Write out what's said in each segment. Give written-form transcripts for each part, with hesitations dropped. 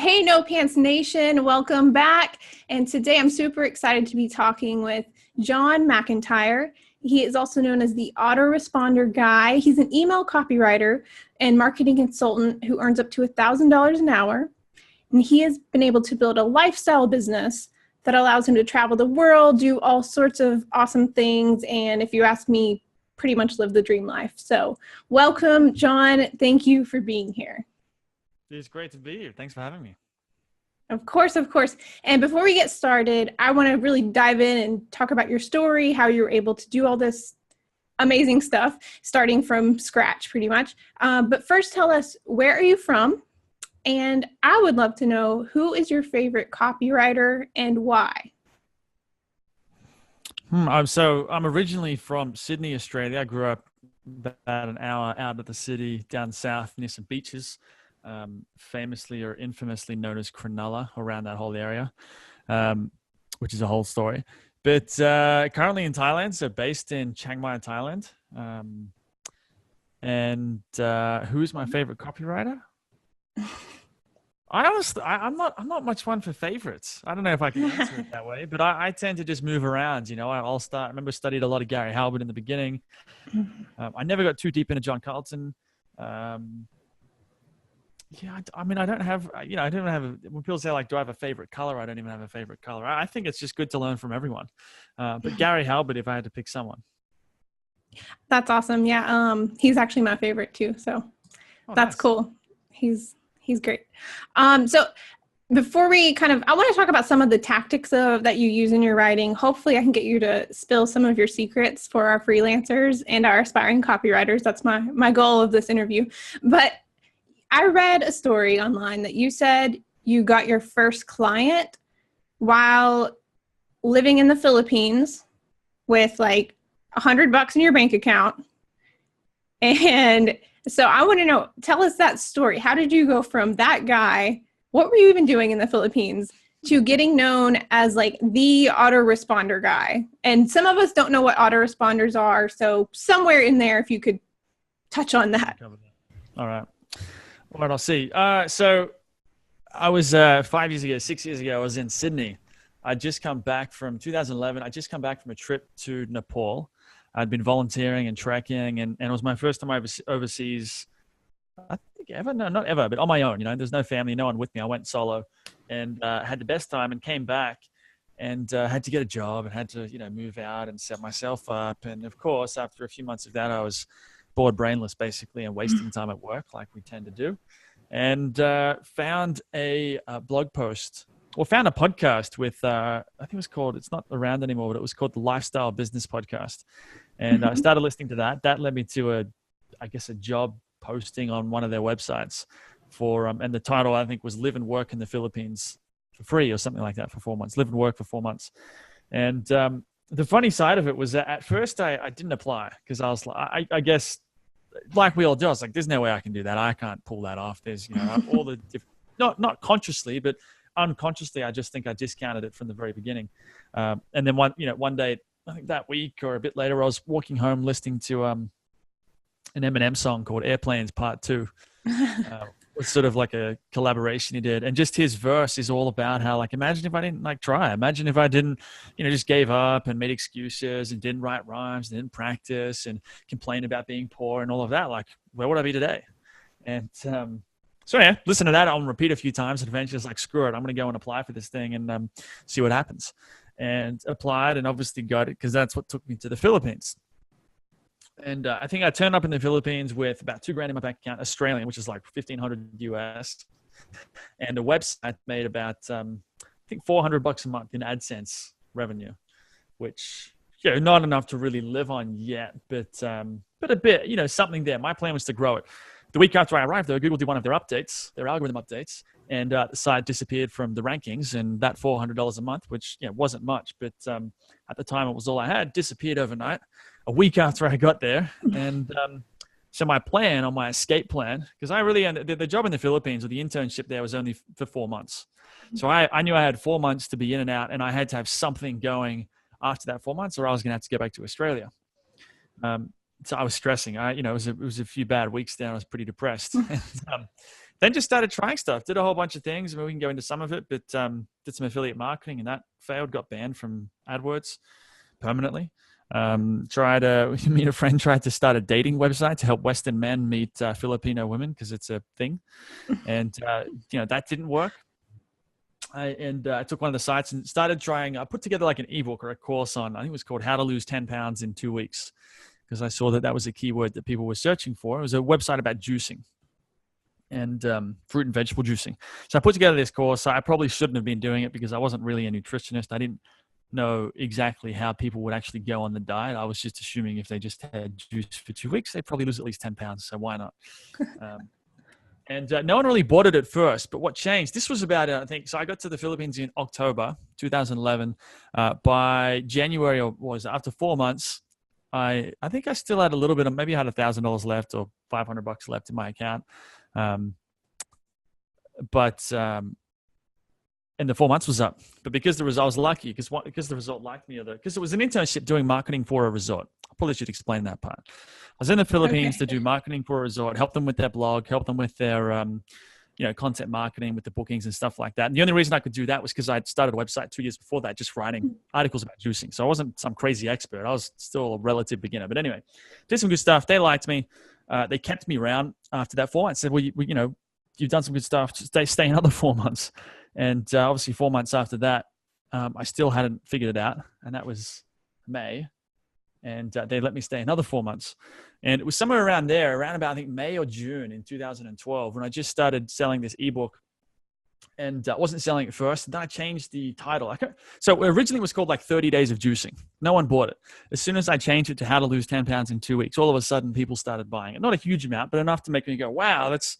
Hey, No Pants Nation, welcome back. And today I'm super excited to be talking with John McIntyre. He is also known as the autoresponder guy. He's an email copywriter and marketing consultant who earns up to $1,000 an hour. And he has been able to build a lifestyle business that allows him to travel the world, do all sorts of awesome things. And if you ask me, pretty much live the dream life. So welcome, John. Thank you for being here. It's great to be here. Thanks for having me. Of course, of course. And before we get started, I want to really dive in and talk about your story, how you were able to do all this amazing stuff, starting from scratch pretty much. But first, tell us, where are you from? And I would love to know, who is your favorite copywriter and why? I'm originally from Sydney, Australia. I grew up about an hour out of the city down south near some beaches. Famously or infamously known as Cronulla, around that whole area, which is a whole story. But currently in Thailand, so based in Chiang Mai, Thailand. Who's my favorite copywriter? I'm not much one for favorites. I don't know if I can answer it that way, but I tend to just move around. You know, I remember studied a lot of Gary Halbert in the beginning. I never got too deep into John Carlton. I don't have, when people say like, do I have a favorite color? I don't even have a favorite color. I think it's just good to learn from everyone. But Gary Halbert, if I had to pick someone. That's awesome. Yeah. He's actually my favorite too. So that's nice. Cool. He's great. So before we I want to talk about some of the tactics that you use in your writing. Hopefully I can get you to spill some of your secrets for our freelancers and our aspiring copywriters. That's my goal of this interview. But I read a story online that you said you got your first client while living in the Philippines with like $100 in your bank account. And so I want to know, tell us that story. How did you go from that guy? What were you even doing in the Philippines to getting known as like the autoresponder guy? And some of us don't know what autoresponders are. So somewhere in there, if you could touch on that. All right. All right, I'll see. So I was 6 years ago, I was in Sydney. I'd just come back from 2011. I'd just come back from a trip to Nepal. I'd been volunteering and trekking, and it was my first time overseas, I think ever. No, not ever, but on my own. You know, there's no family, no one with me. I went solo and had the best time, and came back and had to get a job and had to, move out and set myself up. And of course, after a few months of that, I was bored, brainless, basically, and wasting time at work like we tend to do. And found a blog post, or found a podcast with, I think it was called, it's not around anymore, but it was called the Lifestyle Business Podcast. And I started listening to that. That led me to a job posting on one of their websites for, and the title I think was Live and Work in the Philippines for free or something like that for 4 months, live and work for 4 months. And the funny side of it was that at first I didn't apply because I was like, I guess like we all do, I was like, there's no way I can do that. I can't pull that off. There's, all the not consciously, but unconsciously, I just think I discounted it from the very beginning. And then one day, I think that week or a bit later, I was walking home listening to an Eminem song called Airplanes Part 2. Was sort of like a collaboration he did. And just his verse is all about how, like, imagine if I didn't try. Imagine if I didn't, just gave up and made excuses and didn't write rhymes and didn't practice and complain about being poor and all of that. Like, where would I be today? And so yeah, listen to that on repeat a few times and eventually it's like, screw it, I'm going to go and apply for this thing and see what happens. And applied and obviously got it because that's what took me to the Philippines. And I think I turned up in the Philippines with about $2,000 in my bank account, Australian, which is like 1,500 US. And the website made about, I think $400 a month in AdSense revenue, which, not enough to really live on yet, but a bit, something there. My plan was to grow it. The week after I arrived, though, Google did one of their updates, their algorithm updates, and the site disappeared from the rankings. And that $400 a month, which wasn't much, but at the time it was all I had, disappeared overnight. A week after I got there. And so my plan, on my escape plan, because I really, the job in the Philippines or the internship there was only for 4 months. So I knew I had 4 months to be in and out, and I had to have something going after that 4 months or I was going to have to go back to Australia. So I was stressing. It was a few bad weeks there. I was pretty depressed. And, then just started trying stuff, did a whole bunch of things. I mean, we can go into some of it, but did some affiliate marketing and that failed, got banned from AdWords permanently. Me and a friend tried to start a dating website to help Western men meet Filipino women because it's a thing. And, that didn't work. I took one of the sites and started trying, I put together like an ebook or a course on, I think it was called How to Lose 10 Pounds in 2 Weeks, because I saw that was a keyword that people were searching for. It was a website about juicing and fruit and vegetable juicing. So I put together this course. I probably shouldn't have been doing it because I wasn't really a nutritionist. I didn't know exactly how people would actually go on the diet. I was just assuming if they just had juice for 2 weeks, they'd probably lose at least 10 pounds. So why not? And no one really bought it at first, but what changed? This was about, so I got to the Philippines in October 2011. By January, or was after 4 months, I think I still had a little bit of, maybe I had $1,000 left or $500 left in my account. And the 4 months was up, but because I was lucky, because the resort liked me, because it was an internship doing marketing for a resort. I probably should explain that part. I was in the Philippines to do marketing for a resort, help them with their blog, help them with their, content marketing, with the bookings and stuff like that. And the only reason I could do that was because I'd started a website 2 years before that, just writing articles about juicing. So I wasn't some crazy expert. I was still a relative beginner, but anyway, did some good stuff. They liked me. They kept me around after that 4 months. Said, well, you've done some good stuff. Stay another 4 months. And obviously 4 months after that, I still hadn't figured it out. And that was May. And they let me stay another 4 months. And it was somewhere around about, I think, May or June in 2012, when I just started selling this ebook. And I wasn't selling it first. And then I changed the title. So originally it was called like 30 Days of Juicing. No one bought it. As soon as I changed it to How to Lose 10 Pounds in 2 Weeks, all of a sudden people started buying it. Not a huge amount, but enough to make me go, wow, that's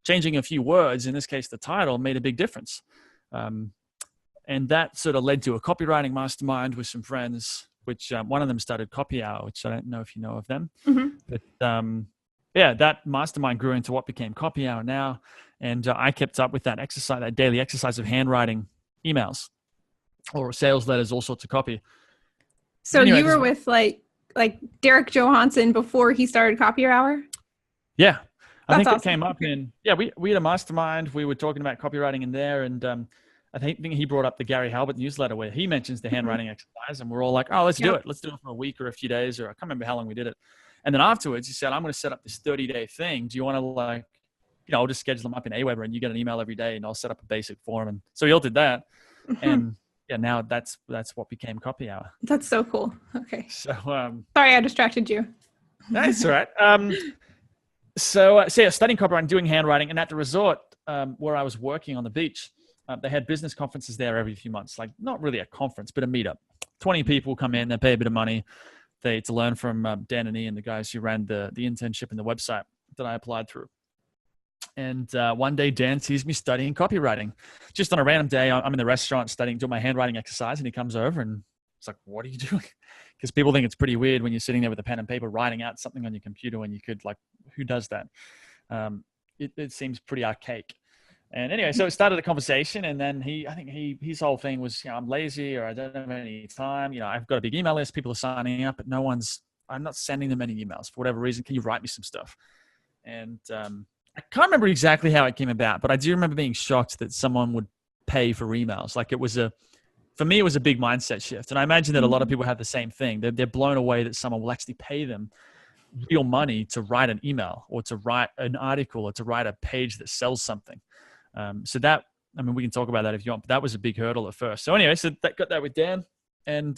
changing a few words. In this case, the title made a big difference. And that sort of led to a copywriting mastermind with some friends, which one of them started Copy Hour, which I don't know if you know of them. Mm-hmm. But that mastermind grew into what became Copy Hour now. And I kept up with that daily exercise of handwriting emails or sales letters, all sorts of copy. So anyway, you were with like Derek Johansson before he started Copy Hour? Yeah. I think awesome. It came up we had a mastermind. We were talking about copywriting in there. And I think he brought up the Gary Halbert newsletter where he mentions the handwriting exercise. And we're all like, oh, let's do it. Let's do it for a week or a few days, or I can't remember how long we did it. And then afterwards he said, I'm going to set up this 30-day thing. Do you want to I'll just schedule them up in Aweber and you get an email every day and I'll set up a basic form. And so we all did that. And now that's what became Copy Hour. That's so cool. Okay. So, sorry, I distracted you. That's all right. So studying copywriting, doing handwriting, and at the resort where I was working on the beach, they had business conferences there every few months. Like not really a conference, but a meetup. 20 people come in, they pay a bit of money. To learn from Dan and Ian, the guys who ran the internship and the website that I applied through. And one day Dan sees me studying copywriting. Just on a random day, I'm in the restaurant doing my handwriting exercise, and he comes over and it's like, what are you doing? Because people think it's pretty weird when you're sitting there with a pen and paper writing out something on your computer when you could, who does that? It seems pretty archaic. And anyway, so it started a conversation, and then his whole thing was, I'm lazy, or I don't have any time. I've got a big email list, people are signing up, but I'm not sending them any emails for whatever reason. Can you write me some stuff? And I can't remember exactly how it came about, but I do remember being shocked that someone would pay for emails. For me, it was a big mindset shift. And I imagine that a lot of people have the same thing. They're blown away that someone will actually pay them real money to write an email or to write an article or to write a page that sells something. We can talk about that if you want, but that was a big hurdle at first. So anyway, got that with Dan, and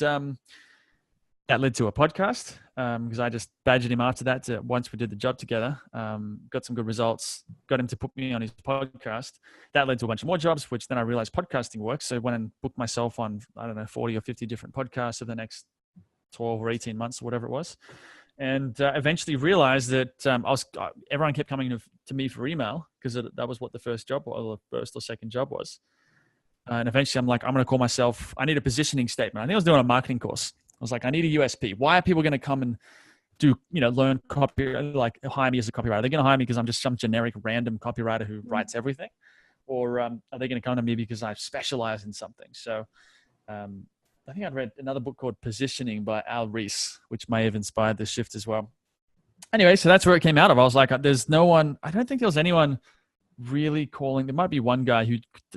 that led to a podcast because I just badgered him after that once we did the job together, got some good results, got him to put me on his podcast. That led to a bunch of more jobs, which then I realized podcasting works. So I went and booked myself on, 40 or 50 different podcasts over the next 12 or 18 months or whatever it was. And eventually realized that everyone kept coming to me for email because that was what the first job or the first or second job was. And eventually I'm like, I'm going to call myself, I need a positioning statement. I think I was doing a marketing course. I was like, I need a USP. Why are people going to come and learn copy, hire me as a copywriter? Are they going to hire me because I'm just some generic random copywriter who writes everything? Or are they going to come to me because I specialize in something? So I think I'd read another book called Positioning by Al Ries, which may have inspired this shift as well. Anyway, so that's where it came out of. I was like, I don't think there was anyone really calling. There might be one guy who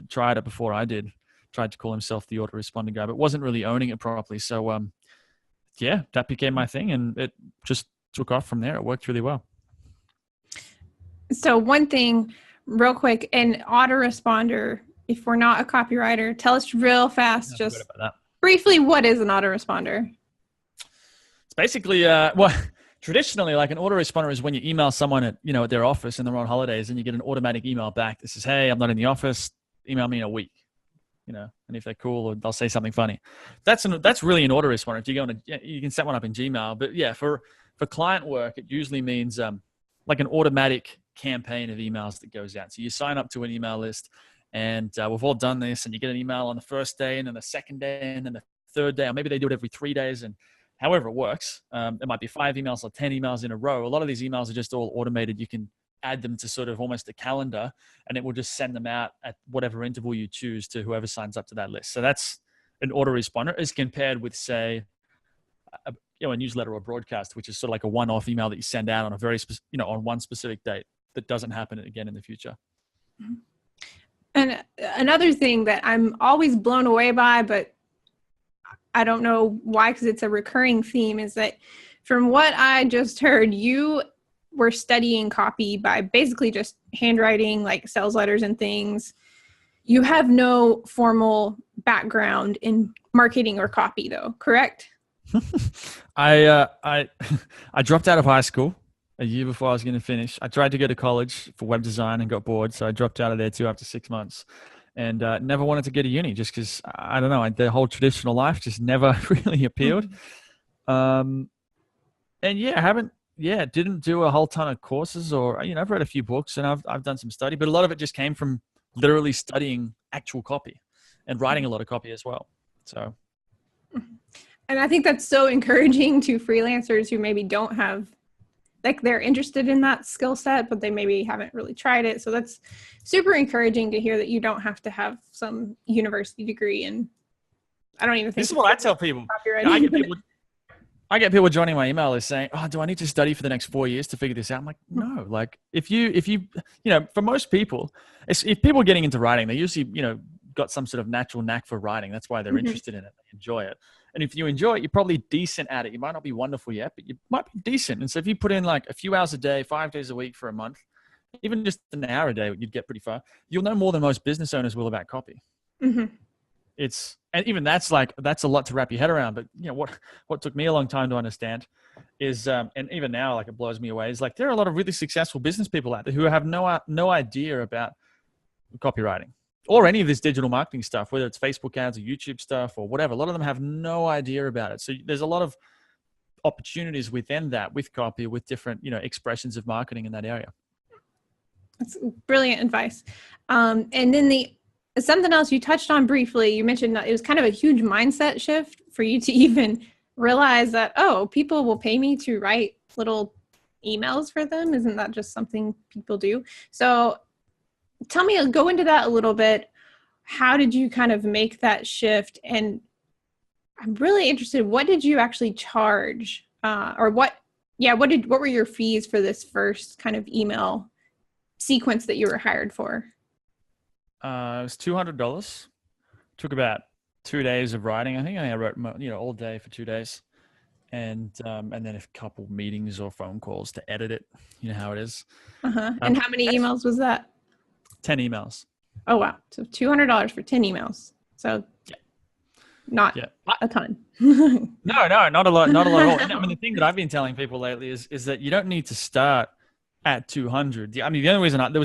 tried it before I did, tried to call himself the autoresponder guy, but wasn't really owning it properly. So yeah, that became my thing, and it just took off from there. It worked really well. So one thing real quick, an autoresponder, if we're not a copywriter, tell us real fast, just briefly, what is an autoresponder? It's basically, traditionally, like an autoresponder is when you email someone at their office and they're on holidays, and you get an automatic email back that says, "Hey, I'm not in the office. Email me in a week." And if they're cool, they'll say something funny. That's really an autoresponder. If you go you can set one up in Gmail. But yeah, for client work, it usually means like an automatic campaign of emails that goes out. So you sign up to an email list, and we've all done this, and you get an email on the first day, and then the second day, and then the third day, or maybe they do it every 3 days, and however it works. It might be 5 emails or 10 emails in a row. A lot of these emails are just all automated. You can add them to sort of almost a calendar, and it will just send them out at whatever interval you choose to whoever signs up to that list. So that's an autoresponder as compared with, say, a newsletter or broadcast, which is sort of like a one-off email that you send out on a very on one specific date that doesn't happen again in the future. And another thing that I'm always blown away by, but I don't know why, because it's a recurring theme, is that from what I just heard, you were studying copy by basically just handwriting, like sales letters and things. You have no formal background in marketing or copy, though, correct? I dropped out of high school a year before I was going to finish. I tried to go to college for web design and got bored, so I dropped out of there too after 6 months. And never wanted to go to uni just because, I don't know, the whole traditional life just never really appealed. And didn't do a whole ton of courses, or I've read a few books, and I've done some study, but a lot of it just came from literally studying actual copy and writing a lot of copy as well. So, and I think that's so encouraging to freelancers who maybe don't have, like, they're interested in that skill set, but they maybe haven't really tried it. So that's super encouraging to hear that you don't have to have some university degree. And I don't even think this is what I tell people. I get people joining my email list saying, "Oh, do I need to study for the next 4 years to figure this out?" I'm like, no. Like, if you for most people, if people are getting into writing, they usually, got some sort of natural knack for writing. That's why they're interested in it. They enjoy it. And if you enjoy it, you're probably decent at it. You might not be wonderful yet, but you might be decent. And so if you put in like a few hours a day, 5 days a week for a month, even just an hour a day, you'd get pretty far. You'll know more than most business owners will about copy. And even that's a lot to wrap your head around. But what took me a long time to understand is, and even now, like, it blows me away, is like there are a lot of really successful business people out there who have no idea about copywriting or any of this digital marketing stuff, whether it's Facebook ads or YouTube stuff or whatever. A lot of them have no idea about it. So there's a lot of opportunities within that, with copy, with different expressions of marketing in that area. That's brilliant advice. And then something else you touched on briefly, you mentioned that it was kind of a huge mindset shift for you to even realize that, oh, people will pay me to write little emails for them. Isn't that just something people do? So go into that a little bit. How did you kind of make that shift? And I'm really interested, what did you actually charge? What were your fees for this first kind of email sequence that you were hired for? It was $200. Took about 2 days of writing. I think I wrote all day for 2 days, and then a couple meetings or phone calls to edit it. You know how it is. And how many emails was that? 10 emails. Oh wow! So $200 for 10 emails. So not a ton. No, not a lot. Not a lot at all. I mean, the thing that I've been telling people lately is that you don't need to start at 200. I mean, the only reason there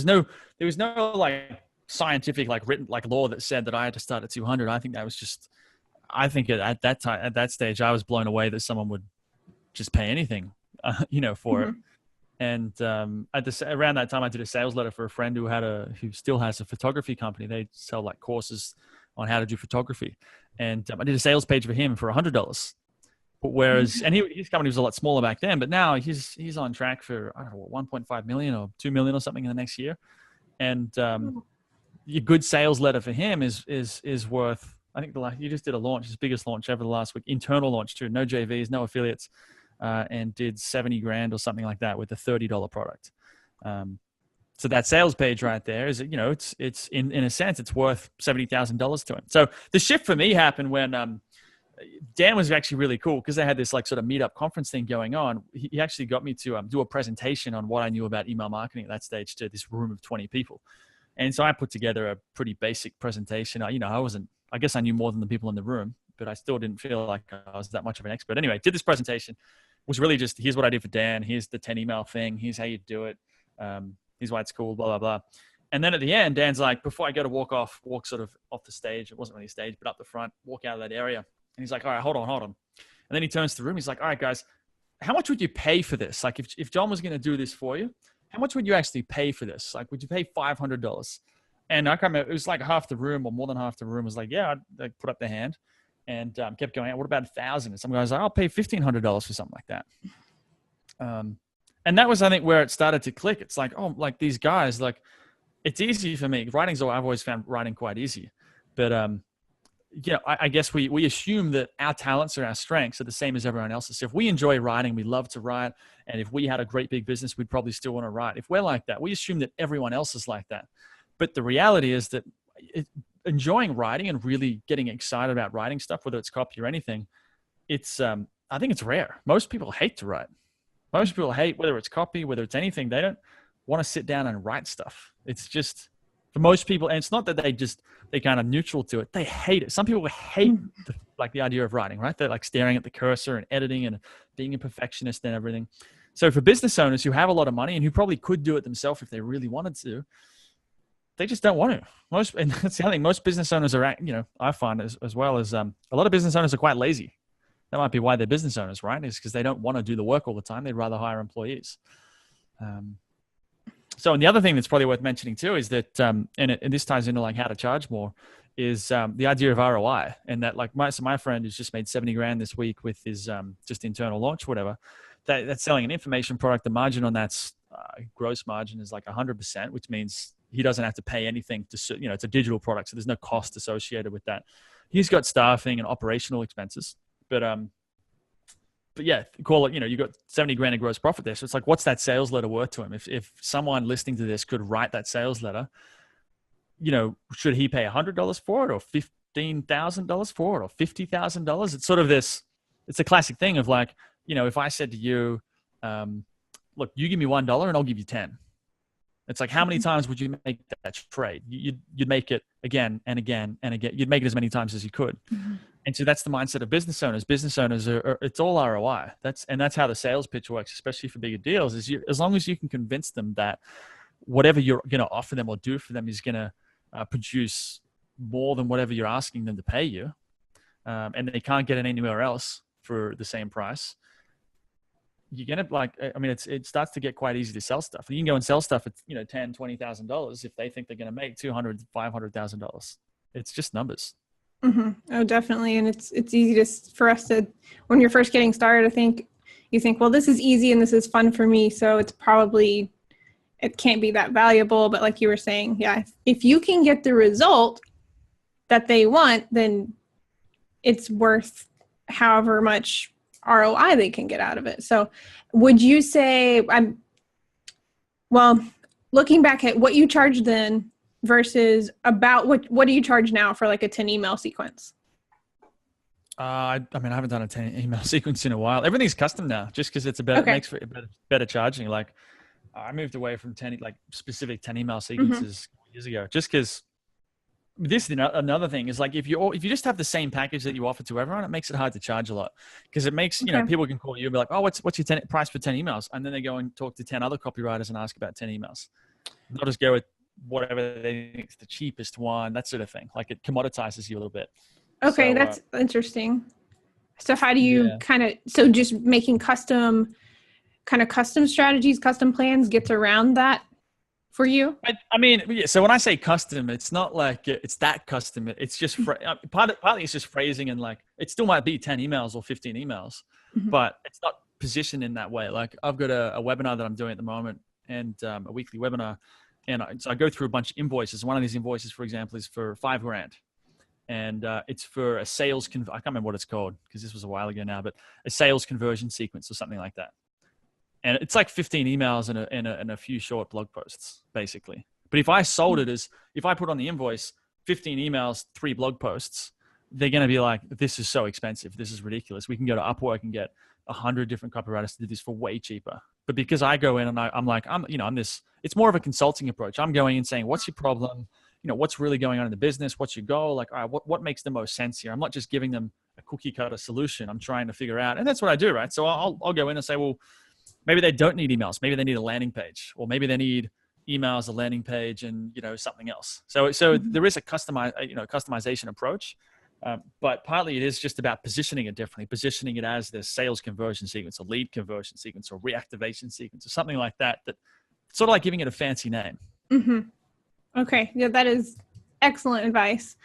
was no like scientific, like written, like law that said that I had to start at 200. I think that was just, at that stage, I was blown away that someone would just pay anything, for it. And around that time, I did a sales letter for a friend who still has a photography company. They sell like courses on how to do photography, and I did a sales page for him for $100. But whereas, and his company was a lot smaller back then, but now he's on track for, I don't know, 1.5 million or 2 million or something in the next year. And a good sales letter for him is worth, I think he just did a launch, his biggest launch ever the last week, internal launch too, no JVs, no affiliates, and did 70 grand or something like that with a $30 product. So that sales page right there is, it's in a sense, it's worth $70,000 to him. So the shift for me happened when Dan was actually really cool because they had this like sort of meetup conference thing going on. He actually got me to do a presentation on what I knew about email marketing at that stage to this room of 20 people. And so I put together a pretty basic presentation. I guess I knew more than the people in the room, but I still didn't feel like I was that much of an expert. Anyway, did this presentation, was really just, here's what I did for Dan. Here's the 10 email thing. Here's how you do it. Here's why it's cool, blah, blah, blah. And then at the end, Dan's like, before I go to walk sort of off the stage, it wasn't really a stage, but up the front, walk out of that area. And he's like, all right, hold on. And then he turns to the room. He's like, all right, guys, how much would you pay for this? Like if John was going to do this for you, how much would you actually pay for this? Like, would you pay $500? And I can't remember, it was like half the room or more than half the room was like, yeah, I'd put up their hand and kept going, what about 1,000? And some guys like, I'll pay $1,500 for something like that. And that was, I think, where it started to click. It's like, oh, like these guys, like it's easy for me. I've always found writing quite easy. But I guess we assume that our talents or our strengths are the same as everyone else's. So if we enjoy writing, we love to write. And if we had a great big business, we'd probably still want to write. If we're like that, we assume that everyone else is like that. But the reality is that enjoying writing and really getting excited about writing stuff, whether it's copy or anything, I think it's rare. Most people hate to write. Most people hate, whether it's copy, whether it's anything, they don't want to sit down and write stuff. It's just, for most people, and it's not that they kind of neutral to it. They hate it. Some people hate the idea of writing, right? They're like staring at the cursor and editing and being a perfectionist and everything. So for business owners who have a lot of money and who probably could do it themselves if they really wanted to, they just don't want to. And that's the other thing. Most business owners are, I find as well as a lot of business owners are quite lazy. That might be why they're business owners, right? Is because they don't want to do the work all the time. They'd rather hire employees. So, and the other thing that's probably worth mentioning too is that, and this ties into like how to charge more, is the idea of ROI. And that like my friend who's just made 70 grand this week with his just internal launch, whatever, that's selling an information product. The margin on that's gross margin is like 100%, which means he doesn't have to pay anything to, it's a digital product. So there's no cost associated with that. He's got staffing and operational expenses. But yeah, call it, you got 70 grand in gross profit there. So it's like, what's that sales letter worth to him? If someone listening to this could write that sales letter, should he pay $100 for it or $15,000 for it or $50,000? It's sort of this, it's a classic thing of like, if I said to you, look, you give me $1 and I'll give you 10. It's like, how many times would you make that trade? You'd make it again and again and again. You'd make it as many times as you could. Mm-hmm. And so that's the mindset of business owners. Business owners are it's all ROI. That's how the sales pitch works, especially for bigger deals, is as long as you can convince them that whatever you're going to offer them or do for them is going to produce more than whatever you're asking them to pay you. And they can't get it anywhere else for the same price. You're going to it starts to get quite easy to sell stuff. You can go and sell stuff at, $10,000, $20,000 if they think they're going to make $200,000, $500,000. It's just numbers. Mm-hmm. Oh, definitely. And it's easy for us to, when you're first getting started, you think, well, this is easy and this is fun for me. So it can't be that valuable. But like you were saying, yeah, if you can get the result that they want, then it's worth however much ROI they can get out of it. So would you say, looking back at what you charged then versus about what do you charge now for like a 10 email sequence? I haven't done a 10 email sequence in a while. Everything's custom now just because it's makes for better charging. Like I moved away from 10, like specific 10 email sequences years ago, just because this is another thing is like, if you just have the same package that you offer to everyone, it makes it hard to charge a lot because it makes, people can call you and be like, oh, what's your price for 10 emails? And then they go and talk to 10 other copywriters and ask about 10 emails. They'll just go with whatever they think is the cheapest one, that sort of thing. Like it commoditizes you a little bit. Okay. So, that's interesting. So how do you just making custom strategies, custom plans gets around that for you? So when I say custom, it's not like it's that custom. It's just partly it's just phrasing and like, it still might be 10 emails or 15 emails, but it's not positioned in that way. Like I've got a webinar that I'm doing at the moment and a weekly webinar. And so I go through a bunch of invoices. One of these invoices, for example, is for $5,000. And it's for a sales, I can't remember what it's called because this was a while ago now, but a sales conversion sequence or something like that. And it's like 15 emails and a few short blog posts, basically. But if I sold it as, if I put on the invoice 15 emails, 3 blog posts, they're going to be like, this is so expensive. This is ridiculous. We can go to Upwork and get 100 different copywriters to do this for way cheaper. But because I go in and I'm like, I'm this, it's more of a consulting approach. I'm going in saying, what's your problem? What's really going on in the business? What's your goal? Like, all right, what makes the most sense here? I'm not just giving them a cookie cutter solution. I'm trying to figure out, and that's what I do, right? So I'll go in and say, well, maybe they don't need emails. Maybe they need a landing page, or maybe they need emails, a landing page, and something else. So there is a customization approach, but partly it is just about positioning it differently, positioning it as the sales conversion sequence, a lead conversion sequence, or reactivation sequence, or something like that. That sort of like giving it a fancy name. Mm-hmm. Okay, yeah, that is excellent advice.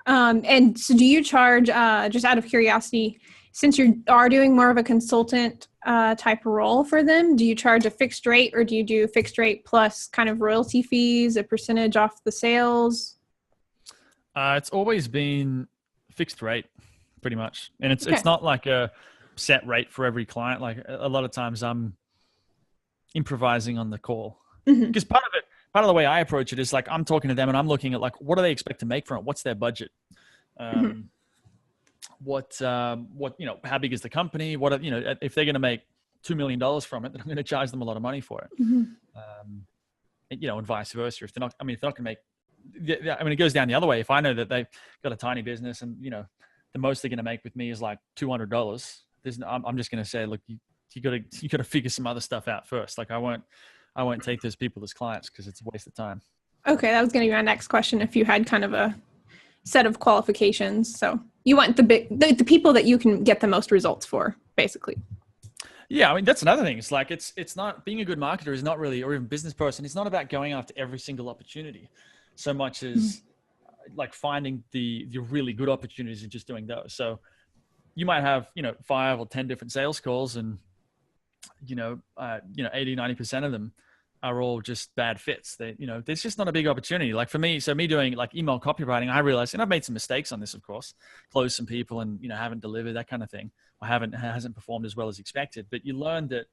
And so, do you charge, just out of curiosity, since you are doing more of a consultant type role for them, do you charge a fixed rate, or do you do fixed rate plus kind of royalty fees, a percentage off the sales? It's always been fixed rate, pretty much, and it's not like a set rate for every client. Like a lot of times, I'm improvising on the call, because part of the way I approach it is like I'm talking to them and I'm looking at like, what do they expect to make from it? What's their budget? What how big is the company? What if they're going to make $2 million from it, then I'm going to charge them a lot of money for it. And vice versa. If they're not going to make, it goes down the other way. If I know that they've got a tiny business and the most they're going to make with me is like $200, I'm just going to say, look, you got to figure some other stuff out first. Like I won't take those people as clients because it's a waste of time. Okay, that was going to be my next question. If you had kind of a set of qualifications, so you want the people that you can get the most results for, basically. Yeah, I mean that's another thing. It's like it's not, being a good marketer is not really, or even business person, it's not about going after every single opportunity so much as like finding the really good opportunities and just doing those. So you might have 5 or 10 different sales calls, and 80-90% of them are all just bad fits. There's just not a big opportunity. Like for me, me doing like email copywriting, I realized, and I've made some mistakes on this, of course, closed some people and, haven't delivered, that kind of thing. Hasn't performed as well as expected. But you learn that,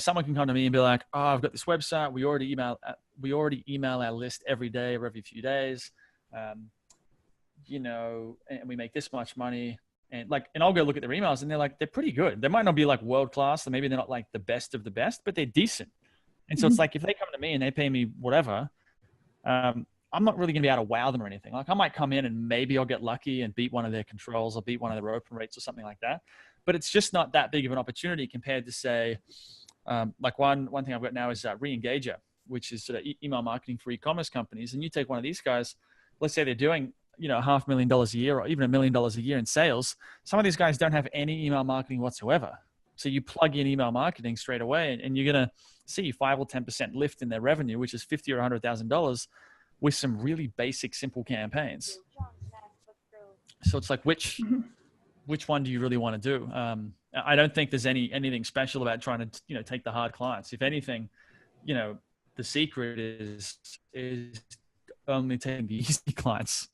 someone can come to me and be like, oh, I've got this website. We already email our list every day or every few days. And we make this much money. And I'll go look at their emails and they're pretty good. They might not be like world-class, or maybe they're not like the best of the best, but they're decent. And so it's like, if they come to me and they pay me whatever, I'm not really going to be able to wow them or anything. Like I might come in and maybe I'll get lucky and beat one of their controls or beat one of their open rates or something like that. But it's just not that big of an opportunity compared to say, like one thing I've got now is Re-Engager, which is sort of email marketing for e-commerce companies. And you take one of these guys, let's say they're doing, $500,000 a year or even $1 million a year in sales. Some of these guys don't have any email marketing whatsoever. So you plug in email marketing straight away and you're going to see 5 or 10% lift in their revenue, which is $50,000 or $100,000 with some really basic, simple campaigns. So it's like, which one do you really want to do? I don't think there's anything special about trying to, take the hard clients. If anything, the secret is only taking the easy clients.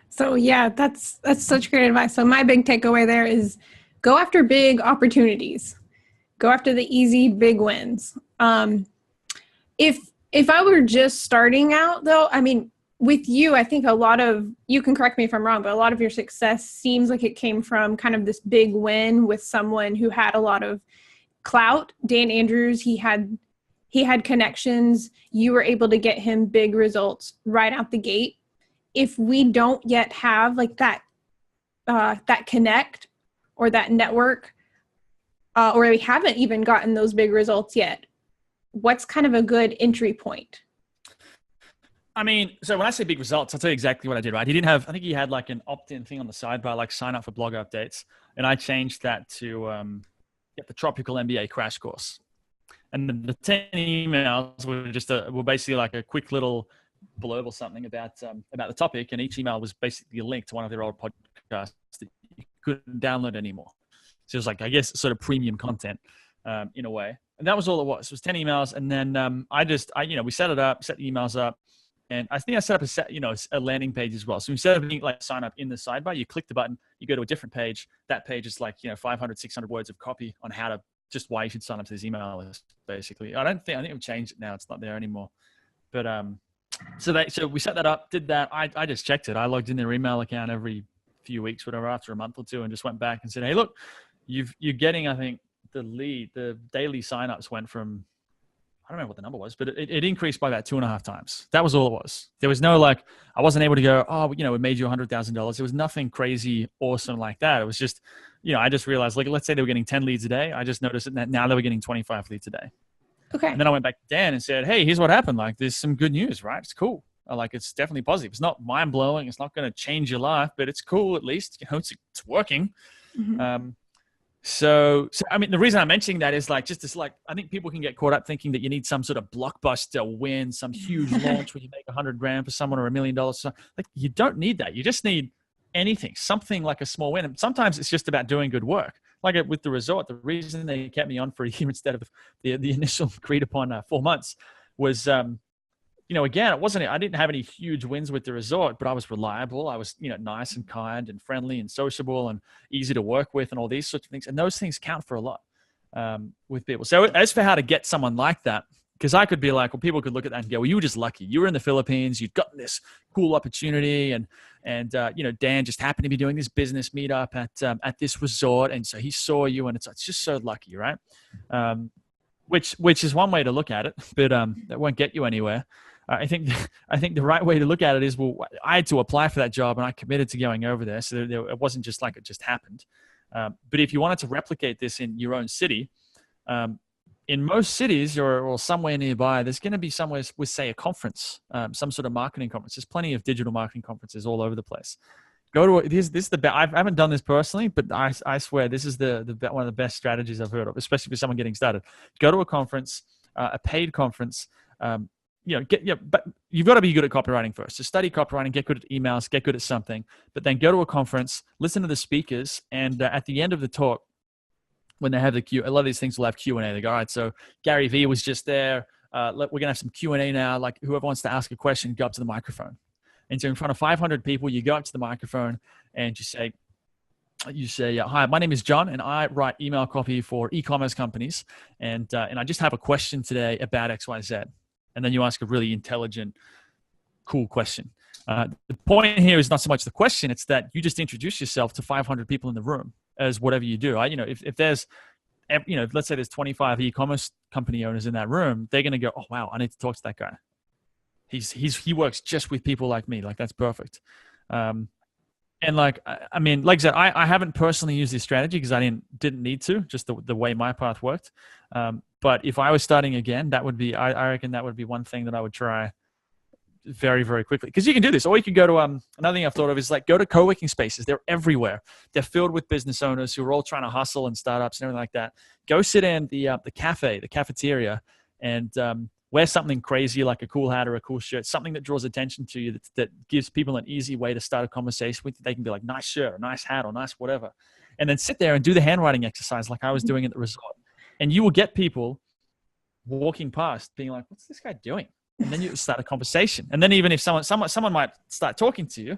So yeah, that's such great advice. So my big takeaway there is go after big opportunities. Go after the easy, big wins. If I were just starting out though, I mean, with you, I think you can correct me if I'm wrong, but a lot of your success seems like it came from kind of this big win with someone who had a lot of clout. Dan Andrews, he had connections. You were able to get him big results right out the gate. If we don't yet have like that connect or that network, or we haven't even gotten those big results yet, what's kind of a good entry point? I mean, so when I say big results, I'll tell you exactly what I did, right? I think he had like an opt-in thing on the sidebar, like sign up for blog updates. And I changed that to get the Tropical MBA crash course. And the 10 emails were basically like a quick little blurb or something about the topic. And each email was basically a link to one of their old podcasts that you couldn't download anymore. So it was like, I guess, sort of premium content in a way. And that was all it was. It was 10 emails. And then we set it up, set the emails up. And I think I set up a landing page as well. So instead of being like sign up in the sidebar, you click the button, you go to a different page. That page is like, 500, 600 words of copy on how to just why you should sign up to this email list, basically. I think we've changed it now. It's not there anymore. But so we set that up, did that. I just checked it. I logged in their email account every few weeks, whatever, after a month or two, and just went back and said, hey, look, you're getting, I think the daily signups went from, I don't remember what the number was, but it increased by about 2.5 times. That was all it was. There was no like, I wasn't able to go, oh, we made you $100,000. There was nothing crazy awesome like that. It was just, I just realized, like, let's say they were getting 10 leads a day. I just noticed that now they were getting 25 leads a day. Okay. And then I went back to Dan and said, hey, here's what happened. Like, there's some good news, right? It's cool. Like, it's definitely positive. It's not mind blowing. It's not going to change your life, but it's cool. At least, it's working. Mm-hmm. So I mean, the reason I'm mentioning that is like, just this, like, I think people can get caught up thinking that you need some sort of blockbuster win, some huge launch where you make $100,000 for someone or $1 million. Like, you don't need that. You just need anything, something like a small win. And sometimes it's just about doing good work. Like with the resort, the reason they kept me on for a year instead of the initial agreed upon 4 months was, again, I didn't have any huge wins with the resort, but I was reliable. I was, nice and kind and friendly and sociable and easy to work with and all these sorts of things. And those things count for a lot with people. So as for how to get someone like that, because I could be like, well, people could look at that and go, well, you were just lucky. You were in the Philippines. You'd gotten this cool opportunity. And Dan just happened to be doing this business meetup at this resort. And so he saw you, and it's just so lucky, right? Which is one way to look at it, but that won't get you anywhere. I think the right way to look at it is, well, I had to apply for that job and I committed to going over there. So it wasn't just like it just happened. But if you wanted to replicate this in your own city, in most cities or somewhere nearby, there's going to be somewhere with, say, a conference, some sort of marketing conference. There's plenty of digital marketing conferences all over the place. Go to this is the best. I haven't done this personally, but I swear this is the one of the best strategies I've heard of, especially for someone getting started. Go to a conference, a paid conference. But you've got to be good at copywriting first. So study copywriting, get good at emails, get good at something, but then go to a conference, listen to the speakers, and at the end of the talk, when they have a lot of these things will have Q&A. They go, all right, so Gary Vee was just there. We're going to have some Q&A now. Like, whoever wants to ask a question, go up to the microphone. And so in front of 500 people, you go up to the microphone and you say, hi, my name is John, and I write email copy for e-commerce companies. And I just have a question today about XYZ. And then you ask a really intelligent, cool question. The point here is not so much the question, it's that you just introduce yourself to 500 people in the room as whatever you do. If there's, let's say there's 25 e-commerce company owners in that room, they're going to go, oh, wow, I need to talk to that guy. He works just with people like me. Like, that's perfect. And like I said, I haven't personally used this strategy because I didn't need to, just the way my path worked. But if I was starting again, that would be, I reckon that would be one thing that I would try very, very quickly. Because you can do this. Or you can go to, another thing I've thought of is like, go to co-working spaces. They're everywhere. They're filled with business owners who are all trying to hustle and startups and everything like that. Go sit in the cafeteria, and wear something crazy like a cool hat or a cool shirt, something that draws attention to you, that gives people an easy way to start a conversation with. They can be like, nice shirt or nice hat or nice whatever. And then sit there and do the handwriting exercise like I was doing at the resort. And you will get people walking past being like, what's this guy doing? And then you start a conversation. And then even if someone might start talking to you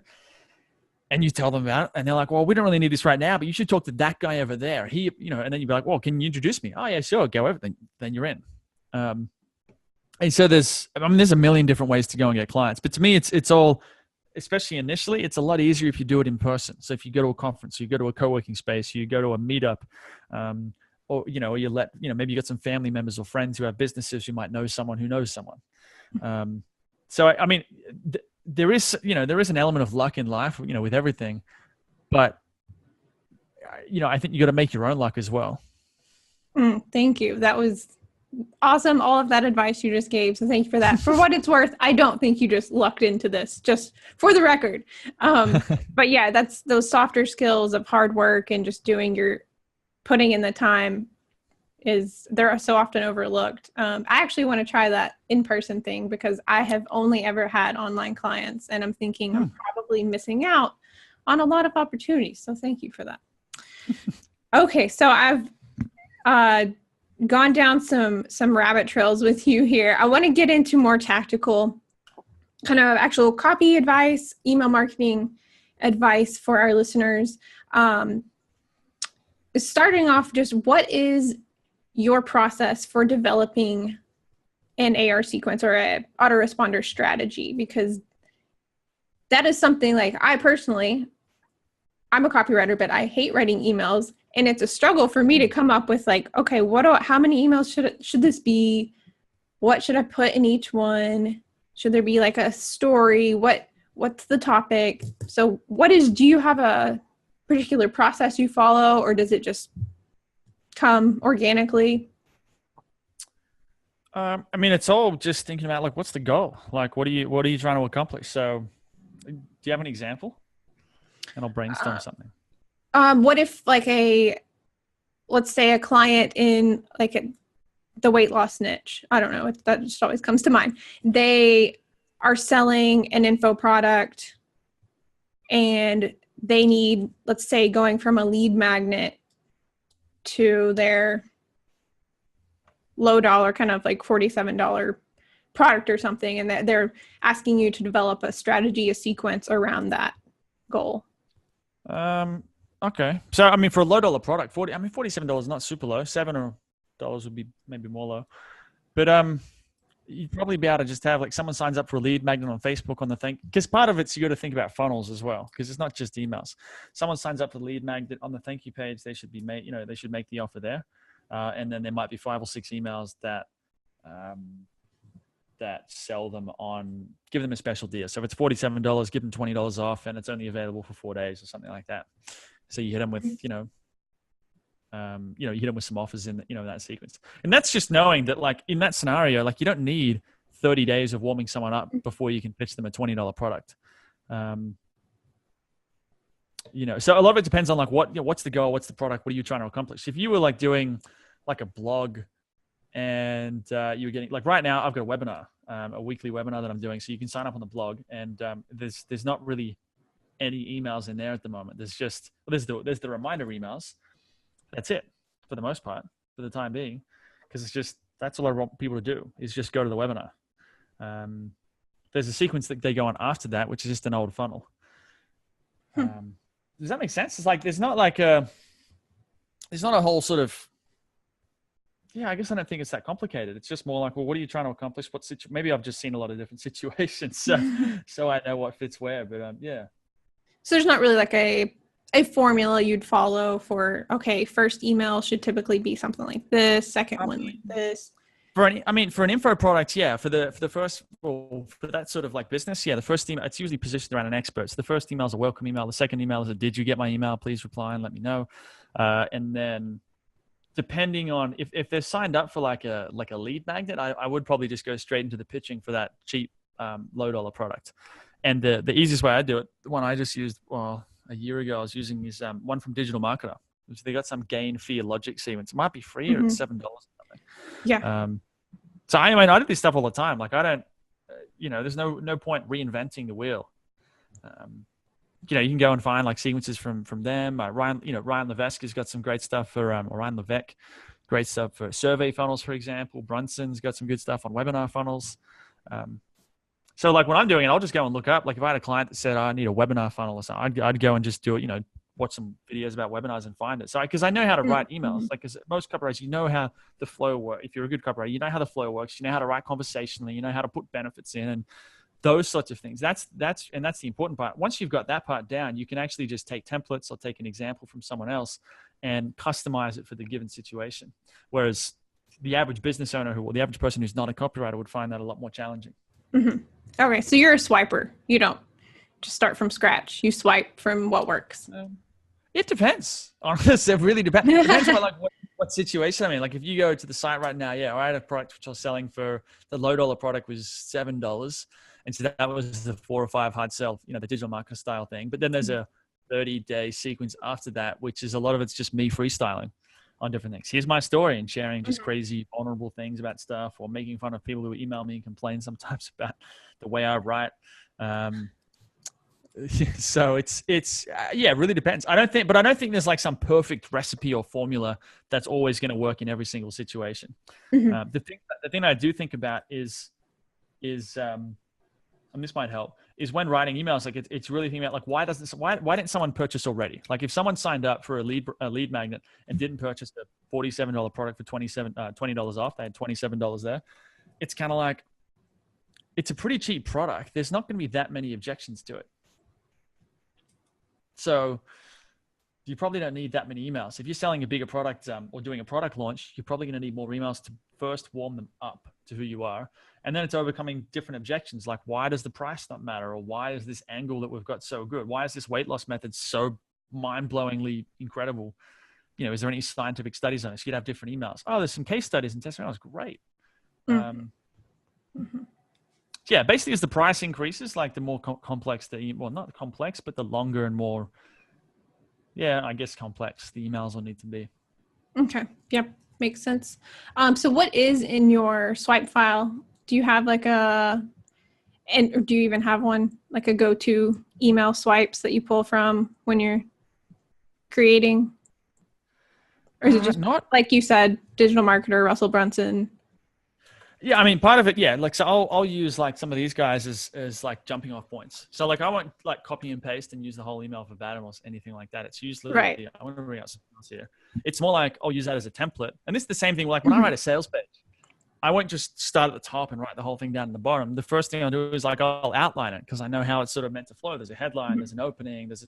and you tell them about it and they're like, well, we don't really need this right now, but you should talk to that guy over there. And then you'd be like, well, can you introduce me? Oh yeah, sure. Go over. Then you're in. And so there's a million different ways to go and get clients, but to me, it's all, especially initially, it's a lot easier if you do it in person. So if you go to a conference, you go to a co-working space, you go to a meetup, or you let, maybe you got some family members or friends who have businesses, you might know someone who knows someone. So I mean, there is an element of luck in life, with everything, but I think you got to make your own luck as well. Thank you. That was awesome. All of that advice you just gave. So thank you for that. For what it's worth, I don't think you just lucked into this, just for the record. But yeah, that's those softer skills of hard work and just putting in the time they're so often overlooked. I actually want to try that in-person thing because I have only ever had online clients, and I'm thinking I'm probably missing out on a lot of opportunities. So thank you for that. Okay. So I've, gone down some rabbit trails with you here. I want to get into more tactical kind of actual copy advice, email marketing advice for our listeners. Starting off, just what is your process for developing an AR sequence or a autoresponder strategy, because that is something like I'm a copywriter, but I hate writing emails, and it's a struggle for me to come up with like, okay, how many emails should this be? What should I put in each one? Should there be like a story? What's the topic? So do you have a particular process you follow, or does it just come organically? I mean, it's all just thinking about like, what's the goal? Like, what are you trying to accomplish? So do you have an example? And I'll brainstorm something. What if like let's say a client in like the weight loss niche, I don't know, that just always comes to mind. They are selling an info product and they need, let's say, going from a lead magnet to their low dollar, kind of like $47 product or something, and they're asking you to develop a strategy, a sequence around that goal. Okay. So, I mean, for a low dollar product, $47 is not super low. $7 would be maybe more low. But you'd probably be able to just have like someone signs up for a lead magnet on Facebook on the thing. Because part of it's you got to think about funnels as well, because it's not just emails. Someone signs up for the lead magnet on the thank you page, they should make the offer there. And then there might be 5 or 6 emails that sell them on, give them a special deal. So if it's $47, give them $20 off, and it's only available for 4 days or something like that. So you hit them with, you hit them with some offers in, that sequence. And that's just knowing that like in that scenario, like you don't need 30 days of warming someone up before you can pitch them a $20 product. So a lot of it depends on like what's the goal, what's the product, what are you trying to accomplish? If you were like doing like a blog and you were getting, like right now I've got a webinar, a weekly webinar that I'm doing. So you can sign up on the blog, and there's not really any emails in there at the moment. There's the reminder emails. That's it for the most part, for the time being, because that's all I want people to do is just go to the webinar. There's a sequence that they go on after that, which is just an old funnel. Does that make sense? It's like, there's not a whole sort of, I guess I don't think it's that complicated. It's just more like, well, what are you trying to accomplish? Maybe I've just seen a lot of different situations. So I know what fits where, but yeah. So there's not really like a formula you'd follow for, okay, first email should typically be something like this, second one like this. For an info product, yeah. For that sort of like business, yeah. The first email, it's usually positioned around an expert. So the first email is a welcome email. The second email is a, did you get my email? Please reply and let me know. And then depending on if they're signed up for like a lead magnet, I would probably just go straight into the pitching for that cheap, low dollar product. And the easiest way I do it, the one I just used, a year ago, I was using is one from Digital Marketer, which they got some gain, fear, logic sequence. It might be free or it's $7 or something. Yeah. So I do this stuff all the time. Like I don't, there's no point reinventing the wheel. You can go and find like sequences from them. Ryan Levesque has got some great stuff for, Ryan Levesque, great stuff for survey funnels, for example. Brunson's got some good stuff on webinar funnels. So like when I'm doing it, I'll just go and look up, like if I had a client that said, I need a webinar funnel or something, I'd go and just do it, watch some videos about webinars and find it. So, cause I know how to write emails, like cause most copywriters, you know how the flow works. If you're a good copywriter, you know how the flow works, you know how to write conversationally, you know how to put benefits in and those sorts of things. That's the important part. Once you've got that part down, you can actually just take templates or take an example from someone else and customize it for the given situation. Whereas the average business owner the average person who's not a copywriter would find that a lot more challenging. Mm-hmm. Okay, so you're a swiper. You don't just start from scratch. You swipe from what works. It depends. Honestly, it really depends. It depends on like what situation I'm in. Like if you go to the site right now, I had a product which I was selling for, the low dollar product was $7. And so that was the 4 or 5 hard sell, the digital marketer style thing. But then there's a 30-day sequence after that, which is a lot of it's just me freestyling on different things. Here's my story and sharing just crazy, vulnerable things about stuff, or making fun of people who email me and complain sometimes about the way I write. So it really depends. I don't think there's like some perfect recipe or formula that's always going to work in every single situation. Mm-hmm. The thing I do think about is and this might help, is when writing emails, like it's really thinking about like, why didn't someone purchase already? Like if someone signed up for a lead magnet and didn't purchase $47 product for $20 off. They had $27 there. It's kind of like, it's a pretty cheap product. There's not going to be that many objections to it. So you probably don't need that many emails. If you're selling a bigger product or doing a product launch, you're probably going to need more emails to first warm them up to who you are. And then it's overcoming different objections, like why does the price not matter? Or why is this angle that we've got so good? Why is this weight loss method so mind-blowingly incredible? You know, is there any scientific studies on it? So you'd have different emails. Oh, there's some case studies and testimonials. Great. Yeah, basically as the price increases, like the more complex well, not complex, but the longer and more, I guess complex the emails will need to be. Okay. Yep. Makes sense. So what is in your swipe file? Do you have like or do you even have one, like a go-to email swipes that you pull from when you're creating? Or is it just not, like you said, digital marketer, Russell Brunson? Yeah, I mean, part of it, like, so I'll use like some of these guys as like jumping off points. So like, I won't like copy and paste and use the whole email verbatim or anything like that. It's usually, I want to bring out something else here. It's more like, I'll use that as a template. And this is the same thing, like when I write a sales page, I won't just start at the top and write the whole thing down at the bottom. The first thing I'll do is like, I'll outline it because I know how it's sort of meant to flow. There's a headline, there's an opening, there's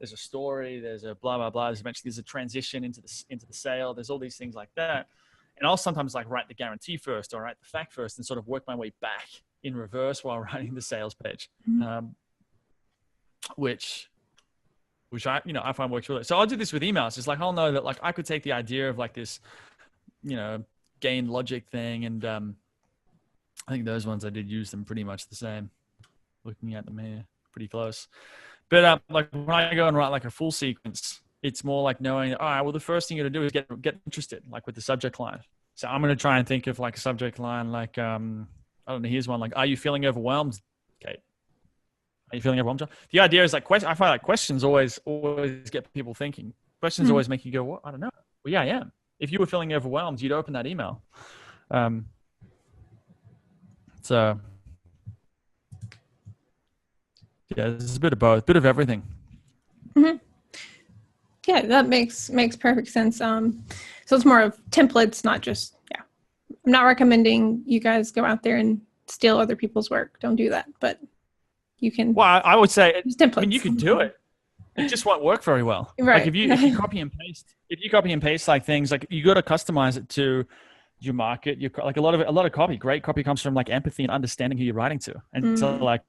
a story, there's a blah, blah, blah. There's a transition into the sale. There's all these things like that. And I'll sometimes like write the guarantee first or write the fact first and sort of work my way back in reverse while writing the sales page, which I find works really. So I'll do this with emails. It's like, I'll know that like I could take the idea of like this, gain logic thing. And I think those ones I did use them pretty much the same. Looking at them here, pretty close. But like when I go and write like a full sequence, it's more like knowing, all right, well, the first thing you're going to do is get interested, like with the subject line. So I'm going to try and think of like a subject line, like, I don't know, here's one, like, are you feeling overwhelmed, Kate? Are you feeling overwhelmed, John? The idea is like, I find like questions always get people thinking. Questions always make you go, what? I don't know. Well, yeah, I am. If you were feeling overwhelmed, you'd open that email. So yeah, there's a bit of both, a bit of everything. Mm-hmm. Yeah, that makes perfect sense. So it's more of templates, not just, I'm not recommending you guys go out there and steal other people's work. Don't do that, but you can. Well, I would say, templates. I mean, you can do it. It just won't work very well. Right. Like if you copy and paste like things, like you got to customize it to your market. Like a lot of copy, great copy comes from like empathy and understanding who you're writing to. And so like,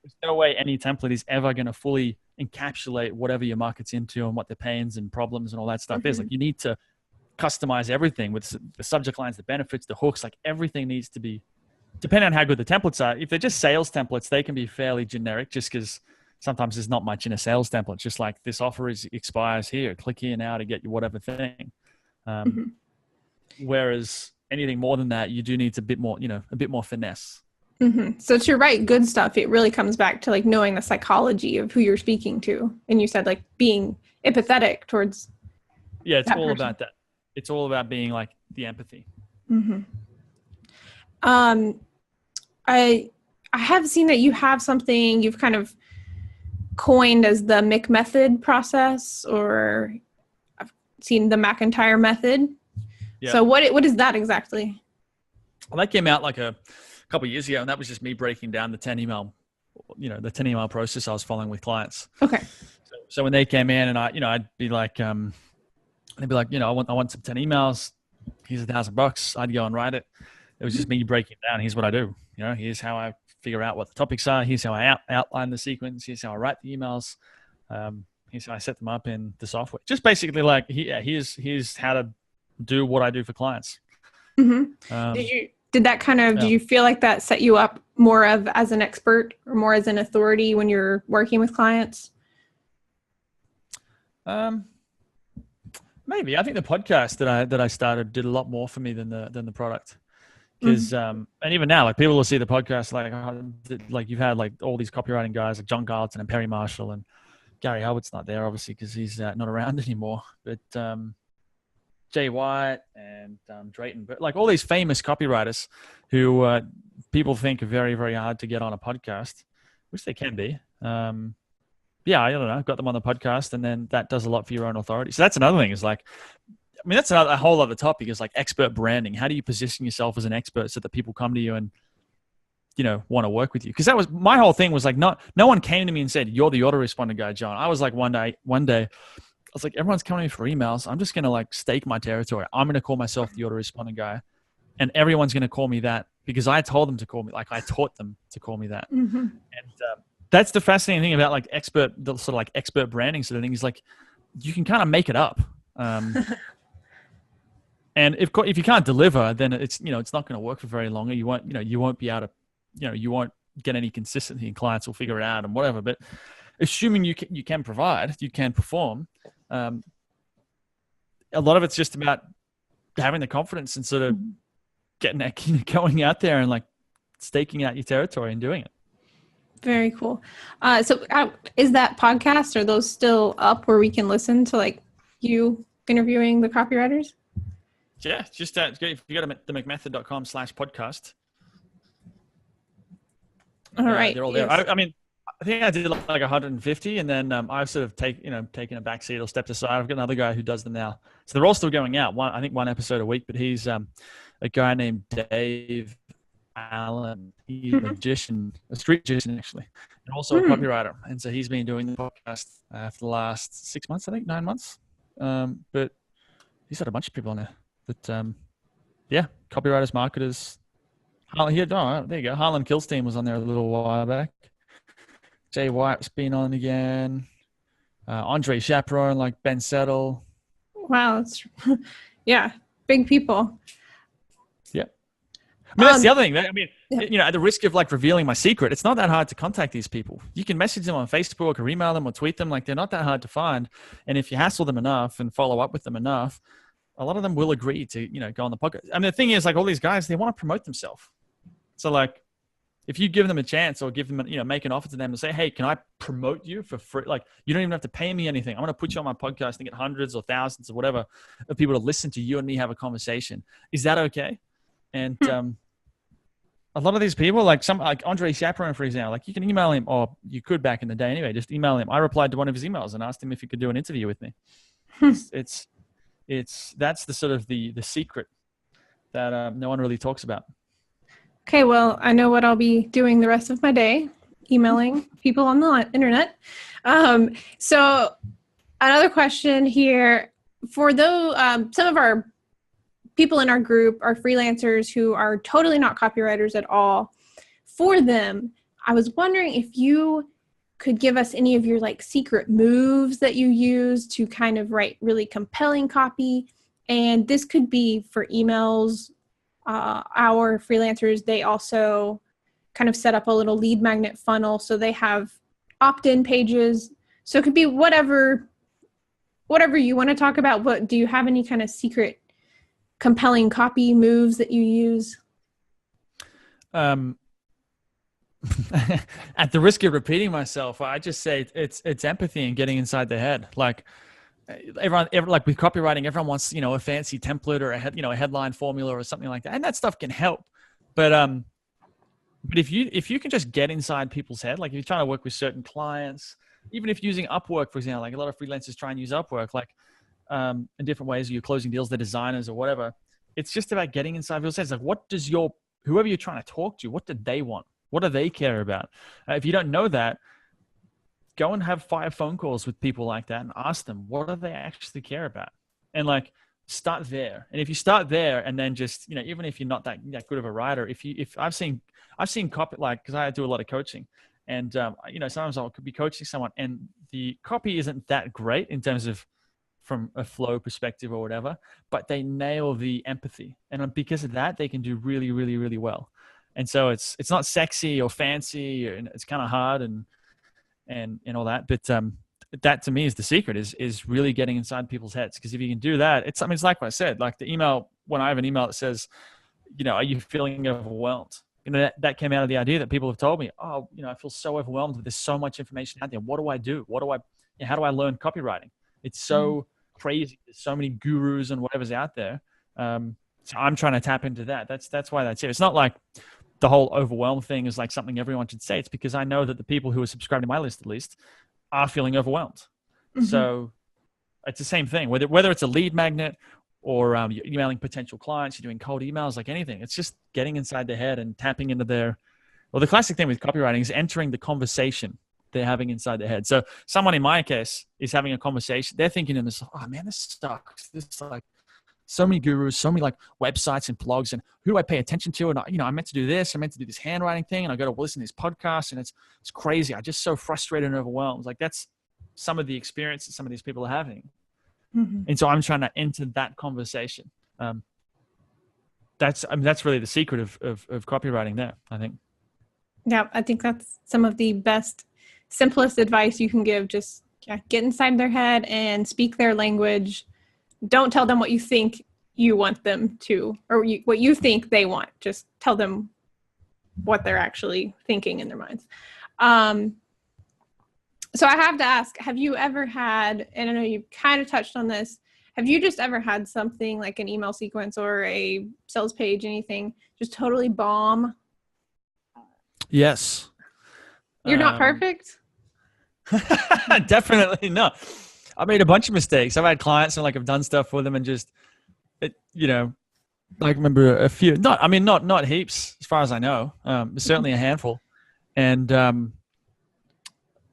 there's no way any template is ever going to fully encapsulate whatever your market's into and what the pains and problems and all that stuff is. Like you need to customize everything with the subject lines, the benefits, the hooks, like everything needs to be, depending on how good the templates are. If they're just sales templates, they can be fairly generic just because sometimes there's not much in a sales template. It's just like this offer expires here, click here now to get you whatever thing. Whereas anything more than that, you do need a bit more finesse. So to write good stuff, it really comes back to like knowing the psychology of who you're speaking to. And you said like being empathetic towards. Yeah, it's all about that. It's all about being like the empathy. I have seen that you have something you've kind of coined as the Mick method process, or I've seen the McIntyre method. Yeah. So what is that exactly? Well, that came out like a couple of years ago, and that was just me breaking down the 10 email process I was following with clients. Okay. So when they came in and I'd be like, they'd be like, I want some 10 emails. Here's $1,000. I'd go and write it. It was just me breaking it down. Here's what I do. Here's how I figure out what the topics are. Here's how I outline the sequence. Here's how I write the emails. Here's how I set them up in the software. Just basically like, here's how to do what I do for clients. Did that kind of, do you feel like that set you up more of as an expert or more as an authority when you're working with clients? Maybe. I think the podcast that I started did a lot more for me than the product. Because and even now, like people will see the podcast, like you've had like all these copywriting guys like John Garlton and Perry Marshall, and Gary Halbert's not there obviously because he's not around anymore. But Jay White and Drayton, but like all these famous copywriters who people think are very, very hard to get on a podcast, which they can be. I don't know. Got them on the podcast, and then that does a lot for your own authority. So that's another thing is like I mean, that's a whole other topic, is like expert branding. How do you position yourself as an expert so that people come to you and, want to work with you? Because that was my whole thing, was like, no one came to me and said, you're the autoresponder guy, John. I was like, one day, I was like, everyone's coming to me for emails. I'm just going to like stake my territory. I'm going to call myself the autoresponder guy. And everyone's going to call me that because I told them to call me, like I taught them to call me that. Mm-hmm. And that's the fascinating thing about like the sort of like expert branding sort of thing, is like, you can kind of make it up. And if you can't deliver, then it's not going to work for very long. Or you won't be able to, you won't get any consistency, and clients will figure it out and whatever. But assuming you can provide, you can perform. A lot of it's just about having the confidence and sort of getting that, going out there and like staking out your territory and doing it. Very cool. So is that podcast, are those still up where we can listen to like you interviewing the copywriters? Yeah, just if you go to themcmethod.com/podcast. All right. They're all there. Yes. I mean, I think I did like 150, and then I've sort of taken a back seat or stepped aside. I've got another guy who does them now. So they're all still going out. I think one episode a week, but he's a guy named Dave Allen. He's a magician, a street magician actually, and also a copywriter. And so he's been doing the podcast for the last 6 months, I think 9 months. But he's had a bunch of people on there. But copywriters, marketers. There you go. Harlan Kilstein was on there a little while back. Jay White's been on again. Andre Chaperone, like Ben Settle. Wow, that's big people. Yeah. I mean, that's the other thing. I mean, at the risk of like revealing my secret, it's not that hard to contact these people. You can message them on Facebook or email them or tweet them. Like, they're not that hard to find. And if you hassle them enough and follow up with them enough, a lot of them will agree to, go on the podcast. I mean, the thing is, like, all these guys, they want to promote themselves. So like, if you give them a chance or give them, make an offer to them and say, hey, can I promote you for free? Like, you don't even have to pay me anything. I'm going to put you on my podcast and get hundreds or thousands or whatever of people to listen to you and me have a conversation. Is that okay? And a lot of these people, like Andre Chaperone, for example, like you can email him, or you could back in the day anyway, just email him. I replied to one of his emails and asked him if he could do an interview with me. That's the sort of the secret that no one really talks about. Okay, well, I know what I'll be doing the rest of my day, emailing people on the internet. So another question here, for those, some of our people in our group are freelancers who are totally not copywriters at all. For them, I was wondering if you could give us any of your like secret moves that you use to kind of write really compelling copy. And this could be for emails. Our freelancers, they also kind of set up a little lead magnet funnel. So they have opt-in pages. So it could be whatever you want to talk about. But do you have any kind of secret compelling copy moves that you use? At the risk of repeating myself, I just say it's empathy and getting inside their head. Like everyone like with copywriting, everyone wants, a fancy template or a headline formula or something like that. And that stuff can help. But if you can just get inside people's head, like if you're trying to work with certain clients, even if using Upwork, for example, like a lot of freelancers try and use Upwork, like in different ways, you're closing deals, they're designers or whatever. It's just about getting inside people's heads. Like, what does whoever you're trying to talk to, what do they want? What do they care about? If you don't know that, go and have 5 phone calls with people like that and ask them, what do they actually care about? And like, start there. And if you start there and then just, even if you're not that good of a writer, if I've seen copy, like, cause I do a lot of coaching and, sometimes I could be coaching someone and the copy isn't that great in terms of from a flow perspective or whatever, but they nail the empathy. And because of that, they can do really, really, really well. And so it's not sexy or fancy and it's kind of hard and all that. But that to me is the secret is really getting inside people's heads. Because if you can do that, it's like what I said, like the email, when I have an email that says, are you feeling overwhelmed? That came out of the idea that people have told me, I feel so overwhelmed. There's so much information out there. What do I do? How do I learn copywriting? It's so crazy. There's so many gurus and whatever's out there. So I'm trying to tap into that. That's why that's it. It's not like the whole overwhelm thing is like something everyone should say. It's because I know that the people who are subscribed to my list, at least, are feeling overwhelmed. Mm-hmm. So it's the same thing, whether it's a lead magnet or you're emailing potential clients, you're doing cold emails, like anything. It's just getting inside their head and tapping into their, well, the classic thing with copywriting is entering the conversation they're having inside their head. So someone in my case is having a conversation. They're thinking in this, oh man, this sucks. This is like so many gurus, so many like websites and blogs, and who do I pay attention to? And I meant to do this, I meant to do this handwriting thing, and I got to listen to this podcast, and it's crazy. I'm just so frustrated and overwhelmed. Like that's some of the experience that some of these people are having. Mm-hmm. And so I'm trying to enter that conversation. That's really the secret of copywriting there, I think. Yeah, I think that's some of the best, simplest advice you can give. Just get inside their head and speak their language. Don't tell them what you think you want them to, or what you think they want. Just tell them what they're actually thinking in their minds. So I have to ask, have you ever had, and I know you kind of touched on this, have you just ever had something like an email sequence or a sales page, anything, just totally bomb? Yes. You're not perfect? Definitely not. I made a bunch of mistakes. I've had clients and like I've done stuff for them and just, I remember a few, not heaps as far as I know, certainly a handful. And,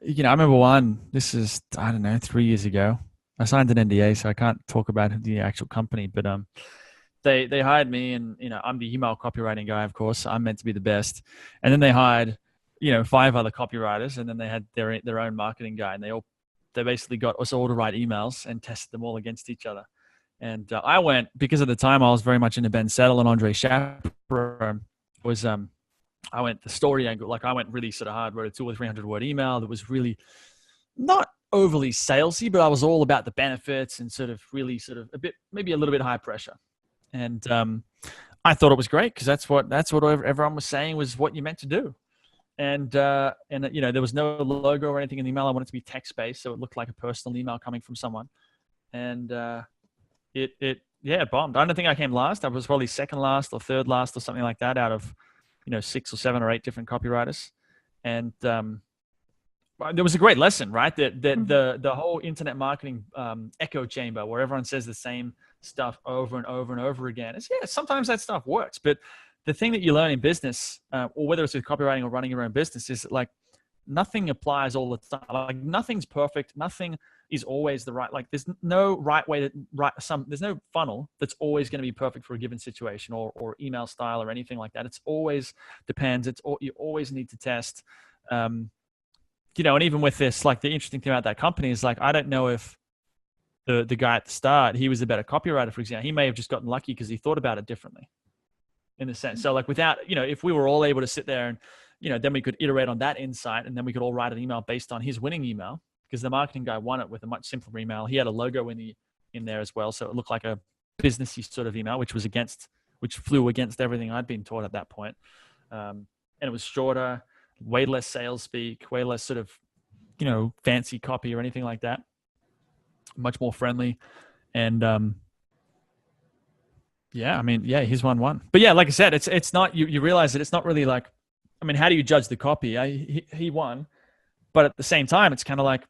I remember one, this is, 3 years ago. I signed an NDA, so I can't talk about the actual company, but they hired me, and I'm the email copywriting guy, of course. I'm meant to be the best. And then they hired, 5 other copywriters, and then they had their own marketing guy, and they basically got us all to write emails and tested them all against each other. And I went, because at the time I was very much into Ben Settle and Andre Chaperon, I went the story angle. Like I went really sort of hard, wrote a 200 or 300 word email that was really not overly salesy, but I was all about the benefits and really maybe a little bit high pressure. And I thought it was great because that's what everyone was saying was what you meant to do. And there was no logo or anything in the email. I wanted it to be text based, so it looked like a personal email coming from someone. And it bombed. I don't think I came last. I was probably second last or third last or something like that out of 6 or 7 or 8 different copywriters. And there was a great lesson, right? That the whole internet marketing echo chamber where everyone says the same stuff over and over and over again. Sometimes that stuff works, but the thing that you learn in business, or whether it's with copywriting or running your own business, is like nothing applies all the time. Like nothing's perfect. Nothing is always the right. Like there's no right way to write there's no funnel that's always going to be perfect for a given situation or email style or anything like that. It's always depends. You always need to test. And even with this, like the interesting thing about that company is like, I don't know if the guy at the start, he was a better copywriter, for example. He may have just gotten lucky because he thought about it differently in a sense. So like without, if we were all able to sit there and, then we could iterate on that insight and then we could all write an email based on his winning email, because the marketing guy won it with a much simpler email. He had a logo in there as well. So it looked like a businessy sort of email, which flew against everything I'd been taught at that point. And it was shorter, way less sales speak, way less sort of, fancy copy or anything like that. Much more friendly. And, he's won. But yeah, like I said, it's not, you realize that it's not really like, how do you judge the copy? He won. But at the same time, it's kind of like,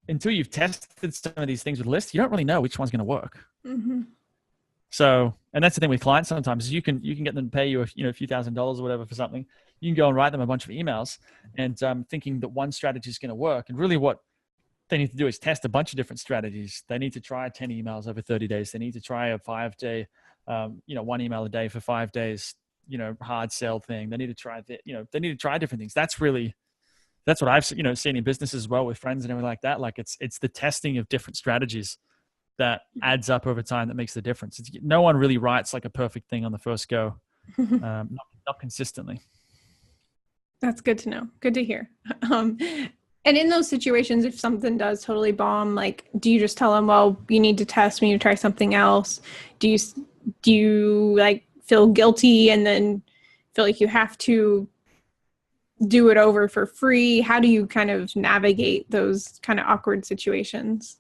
until you've tested some of these things with lists, you don't really know which one's going to work. Mm-hmm. So, and that's the thing with clients sometimes, is you can get them to pay you a few $1,000s or whatever for something. You can go and write them a bunch of emails and thinking that one strategy is going to work. And really what they need to do is test a bunch of different strategies. They need to try 10 emails over 30 days. They need to try a 5-day, 1 email a day for 5 days, hard sell thing. They need to try that, they need to try different things. That's what I've seen in business as well with friends and everything like that. Like it's the testing of different strategies that adds up over time that makes the difference. No one really writes like a perfect thing on the first go, not consistently. That's good to know. Good to hear. And in those situations, if something does totally bomb, like, do you just tell them, well, you need to test, we need to try something else? Do you like feel guilty and then feel like you have to do it over for free? How do you kind of navigate those kind of awkward situations?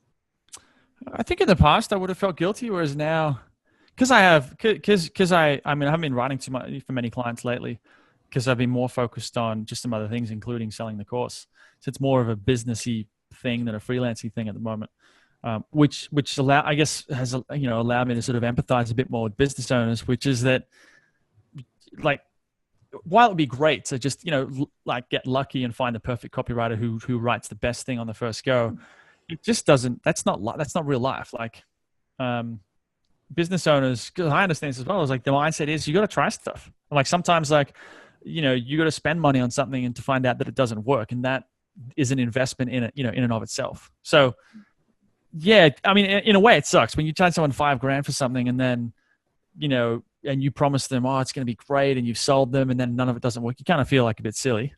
I think in the past I would have felt guilty, whereas now, because I haven't been writing too much for many clients lately, because I've been more focused on just some other things, including selling the course. So it's more of a businessy thing than a freelancing thing at the moment. which I guess has allowed me to sort of empathize a bit more with business owners, which is that, like, while it'd be great to just like get lucky and find the perfect copywriter who writes the best thing on the first go, it just doesn't. That's not real life. Like, business owners, because I understand this as well, is like the mindset is you got to try stuff. Like sometimes, like, you got to spend money on something and to find out that it doesn't work, and that is an investment in it, in and of itself. So yeah, I mean, in a way it sucks when you charge someone $5,000 for something and then, and you promise them, oh, it's going to be great, and you've sold them, and then none of it doesn't work. You kind of feel like a bit silly,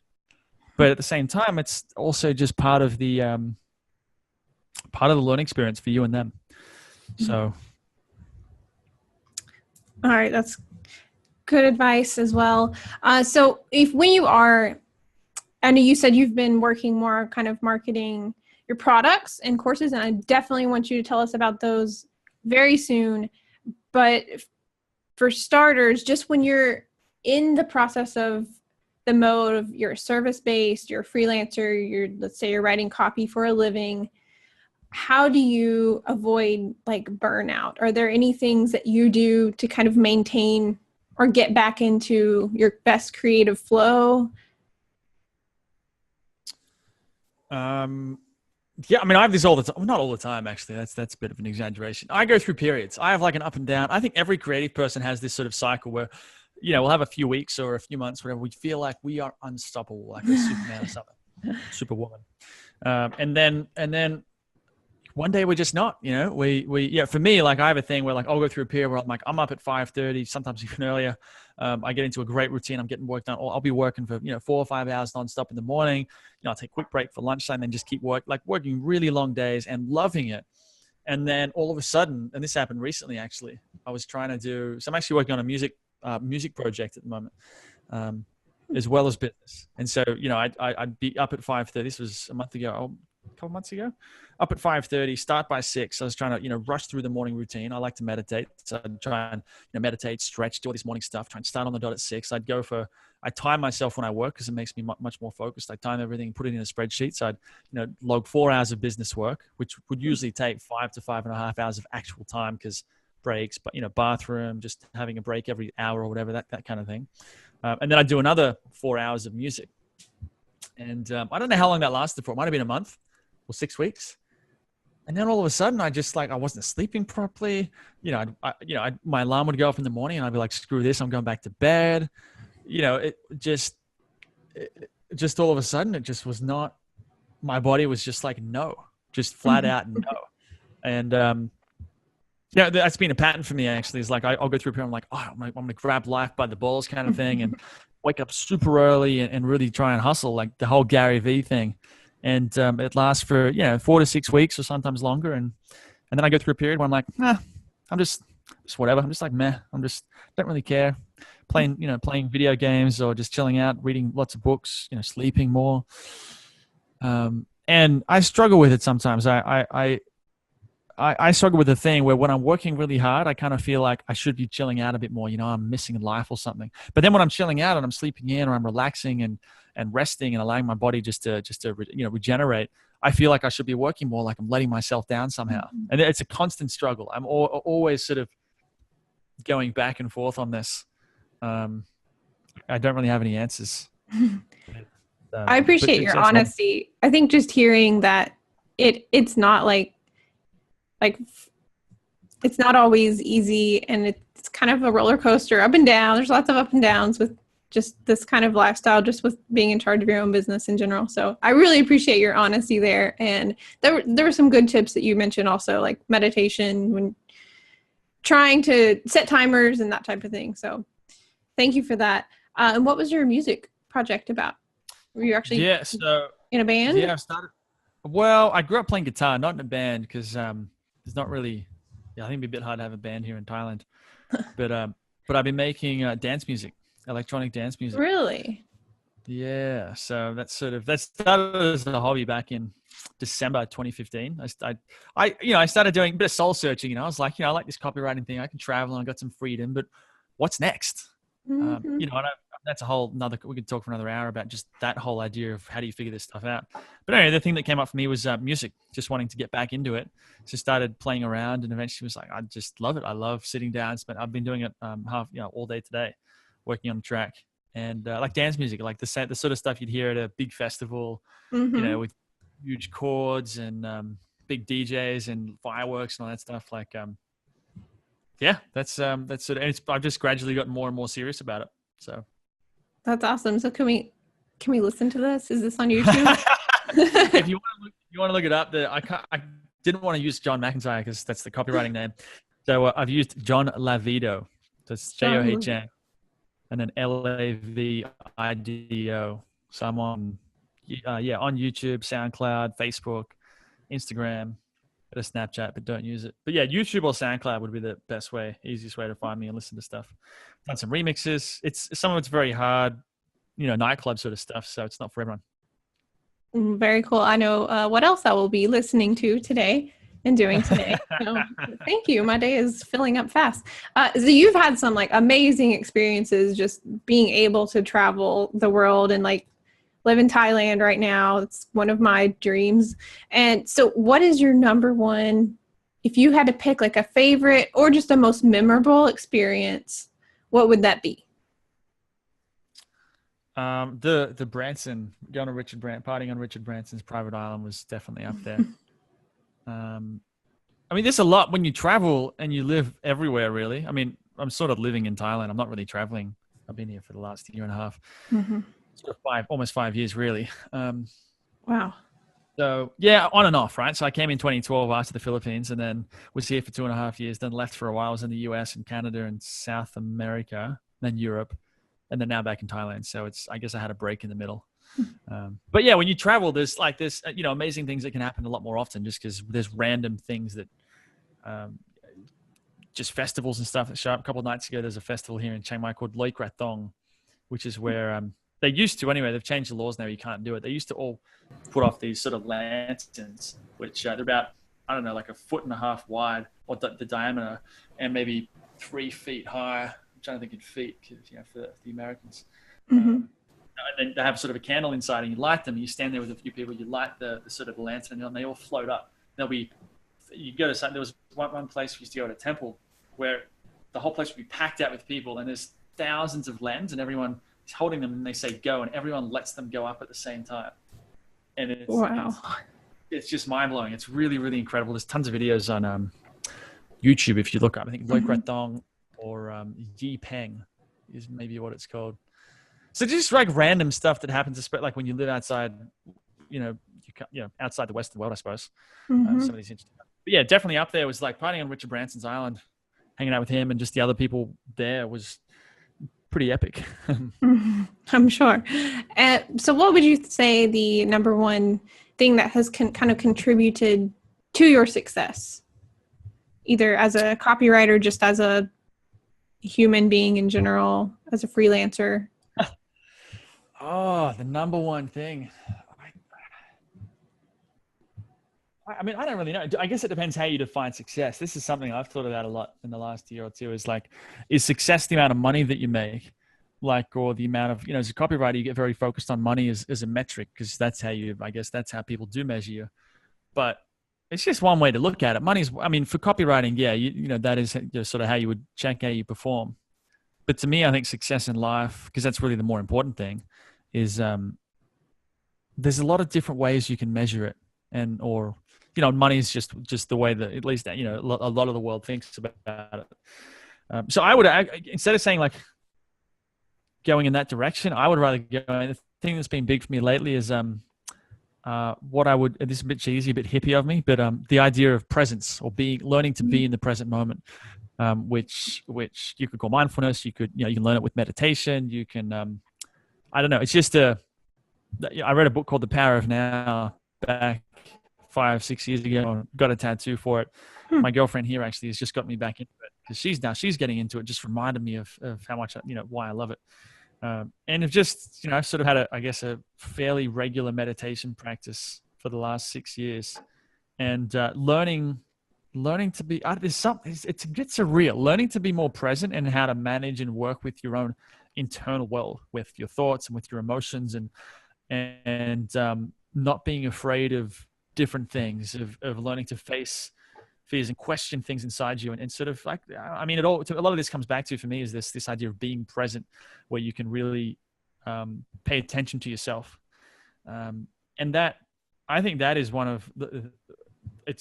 but at the same time, it's also just part of the learning experience for you and them. So, all right, that's good advice as well. So when you are, I know you said you've been working more kind of marketing your products and courses, and I definitely want you to tell us about those very soon. But for starters, just when you're in the process of the mode of you're service-based, you're a freelancer, let's say you're writing copy for a living, how do you avoid like burnout? Are there any things that you do to kind of maintain or get back into your best creative flow? Yeah, I mean, I have this all the time. Well, not all the time, actually. That's a bit of an exaggeration. I go through periods. I have like an up and down. I think every creative person has this sort of cycle where, we'll have a few weeks or a few months, whatever. We feel like we are unstoppable, like a Superman or something, Superwoman. And then one day we're just not. For me, like I have a thing where like I'll go through a period where I'm up at 5:30, sometimes even earlier. I get into a great routine. I'm getting work done. I'll be working for 4 or 5 hours nonstop in the morning. I'll take a quick break for lunchtime, then just keep working really long days and loving it. And then all of a sudden, and this happened recently actually, I was trying to do. So I'm actually working on a music project at the moment, as well as business. And so I'd be up at 5:30. This was a couple months ago, up at 5:30, start by 6. I was trying to, rush through the morning routine. I like to meditate. So I'd try and, meditate, stretch, do all this morning stuff, try and start on the dot at 6. I time myself when I work because it makes me much more focused. I time everything, put it in a spreadsheet. So I'd, log 4 hours of business work, which would usually take 5 to 5.5 hours of actual time because breaks, but, bathroom, just having a break every hour or whatever, that kind of thing. And then I'd do another 4 hours of music. And I don't know how long that lasted for. It might have been a month or 6 weeks. And then all of a sudden, I wasn't sleeping properly. My alarm would go off in the morning, and I'd be like, "Screw this! I'm going back to bed." It just all of a sudden, it just was not. My body was just like no, just flat out no. And that's been a pattern for me actually. It's like I'll go through a period. I'm like, oh, I'm gonna grab life by the balls, kind of thing, and wake up super early and really try and hustle, like the whole Gary Vee thing. And it lasts for 4 to 6 weeks or sometimes longer, and then I go through a period where I'm like, I'm just whatever. I'm just like meh. I'm just don't really care. Playing video games or just chilling out, reading lots of books, sleeping more. And I struggle with it sometimes. I struggle with the thing where when I'm working really hard, I kind of feel like I should be chilling out a bit more. I'm missing life or something. But then when I'm chilling out and I'm sleeping in or I'm relaxing and resting and allowing my body just to regenerate, I feel like I should be working more, like I'm letting myself down somehow. And it's a constant struggle. I'm always sort of going back and forth on this. I don't really have any answers. I appreciate your honesty. I think just hearing that it's not like it's not always easy, and it's kind of a roller coaster, up and down. There's lots of up and downs with just this kind of lifestyle, just with being in charge of your own business in general. So I really appreciate your honesty there. And there were some good tips that you mentioned also, like meditation, when trying to set timers and that type of thing. So thank you for that. And what was your music project about? Were you actually in a band? Yeah, I grew up playing guitar, not in a band, because there's not really, I think it'd be a bit hard to have a band here in Thailand. But I've been making dance music, electronic dance music. Really? Yeah. So that started as a hobby back in December 2015. I started doing a bit of soul searching. I was like, I like this copywriting thing. I can travel and I got some freedom, but what's next? And I that's a whole another, we could talk for another hour about just that whole idea of how do you figure this stuff out. But anyway, the thing that came up for me was music, just wanting to get back into it. So started playing around and eventually was like, I just love it. I love sitting down. I've been doing it all day today, working on the track. And like dance music, like the sort of stuff you'd hear at a big festival, with huge chords and big DJs and fireworks and all that stuff. Like, that's sort of. I've just gradually gotten more and more serious about it. So that's awesome. So can we listen to this? Is this on YouTube? If you want to look it up, I didn't want to use John McIntyre because that's the copywriting name. So I've used John Lavido. That's John. And then Lavido. So I'm on YouTube, SoundCloud, Facebook, Instagram, bit of Snapchat, but don't use it. But yeah, YouTube or SoundCloud would be the best way, easiest way to find me and listen to stuff. Done some remixes. Some of it's very hard, nightclub sort of stuff. So it's not for everyone. Very cool. I know what else I will be listening to today and doing today. So, thank you. My day is filling up fast. So you've had some like amazing experiences just being able to travel the world and like live in Thailand right now. It's one of my dreams. And so what is your number one, if you had to pick like a favorite or just a most memorable experience, what would that be? The Branson, partying on Richard Branson's private island was definitely up there. There's a lot when you travel and you live everywhere, really. I mean, I'm sort of living in Thailand. I'm not really traveling. I've been here for the last year and a half, sort of almost 5 years, really. Wow. So yeah, on and off, right? So I came in 2012 after the Philippines and then was here for 2.5 years, then left for a while. I was in the US and Canada and South America, then Europe, and then now back in Thailand. So I guess I had a break in the middle. But yeah, when you travel, there's amazing things that can happen a lot more often just because there's random things that, just festivals and stuff that show up. A couple of nights ago, there's a festival here in Chiang Mai called Loi Krathong, which is where they used to, anyway, they've changed the laws now. You can't do it. They used to all put off these sort of lanterns, which they're about, I don't know, like 1.5 feet wide or the diameter and maybe 3 feet high. I'm trying to think in feet, for the Americans. And then they have sort of a candle inside and you light them. You stand there with a few people, you light the sort of lantern and they all float up. There was one place we used to go to a temple where the whole place would be packed out with people and there's thousands of lanterns and everyone is holding them and they say go and everyone lets them go up at the same time. And it's just mind blowing. It's really, really incredible. There's tons of videos on YouTube if you look up. I think Loi Krathong or Yi Peng is maybe what it's called. So just like random stuff that happens, like when you live outside, outside the Western world, I suppose. Some of these interesting. But yeah, definitely up there was like partying on Richard Branson's island, hanging out with him and just the other people there was pretty epic. I'm sure. So what would you say the number one thing that has kind of contributed to your success, either as a copywriter, just as a human being in general, as a freelancer? Oh, the number one thing. I mean, I don't really know. I guess it depends how you define success. This is something I've thought about a lot in the last year or two is success the amount of money that you make? Or the amount of, as a copywriter, you get very focused on money as a metric because that's how people do measure you. But it's just one way to look at it. For copywriting, yeah, that is sort of how you would check how you perform. But to me, I think success in life, because that's really the more important thing, is there's a lot of different ways you can measure it. Money is just the way that at least, a lot of the world thinks about it. So I would, instead of saying like going in that direction, I would rather go. The thing that's been big for me lately is this is a bit cheesy, a bit hippie of me, but the idea of presence or learning to be in the present moment, which you could call mindfulness. You can learn it with meditation. You can, I don't know. It's just I read a book called The Power of Now back 5-6 years ago. Got a tattoo for it. My girlfriend here actually has just got me back into it because she's getting into it. Just reminded me of how much why I love it. And have just sort of had a fairly regular meditation practice for the last 6 years, and learning to be. There's something. It gets surreal. Learning to be more present and how to manage and work with your own internal world with your thoughts and with your emotions, and not being afraid of different things, of learning to face fears and question things inside you, and sort of like, I mean, a lot of this comes back to, for me, is this idea of being present, where you can really pay attention to yourself, and that, I think that is one of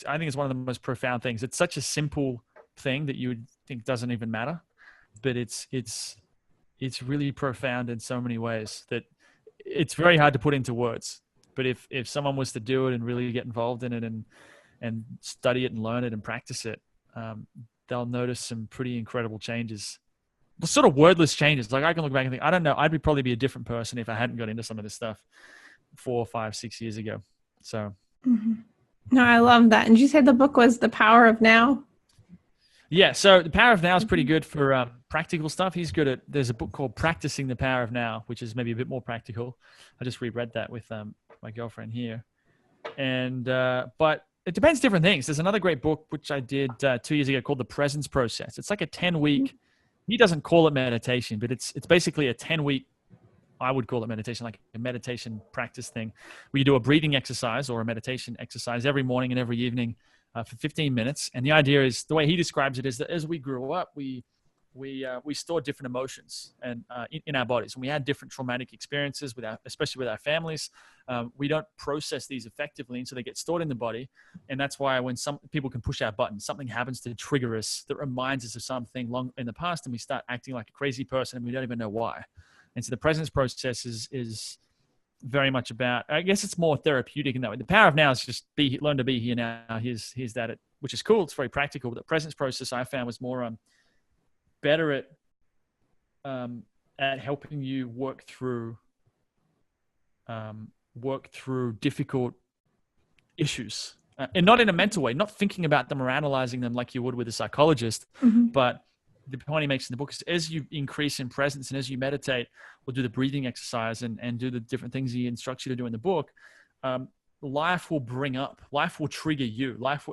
I think it's one of the most profound things. It's such a simple thing that you would think doesn't even matter, but it's really profound in so many ways that it's very hard to put into words. But if someone was to do it and really get involved in it and study it and learn it and practice it, they'll notice some pretty incredible changes. Sort of wordless changes. Like, I can look back and think, I don't know, I'd probably be a different person if I hadn't got into some of this stuff 4, 5, 6 years ago. So. Mm-hmm. No, I love that. And did you say the book was The Power of Now? Yeah. So The Power of Now is pretty good for practical stuff. He's good at, there's a book called Practicing the Power of Now, which is maybe a bit more practical. I just reread that with my girlfriend here. And, but it depends different things. There's another great book, which I did 2 years ago, called The Presence Process. It's like a 10-week, he doesn't call it meditation, but it's basically a 10-week, I would call it meditation, like a meditation practice thing, where you do a breathing exercise or a meditation exercise every morning and every evening for 15 minutes. And the idea is, the way he describes it, is that as we grow up, we store different emotions and in our bodies, and we had different traumatic experiences especially with our families. We don't process these effectively, and so they get stored in the body. And that's why when some people can push our buttons, something happens to trigger us that reminds us of something long in the past, and we start acting like a crazy person, and we don't even know why. And so the presence process is very much about, I guess it's more therapeutic in that way. The Power of Now is just learn to be here now. Here's that, which is cool. It's very practical. But the presence process, I found, was more better at helping you work through difficult issues, and not in a mental way, not thinking about them or analyzing them like you would with a psychologist. Mm-hmm. But the point he makes in the book is, as you increase in presence and as you meditate or do the breathing exercise and do the different things he instructs you to do in the book, life will trigger you. Life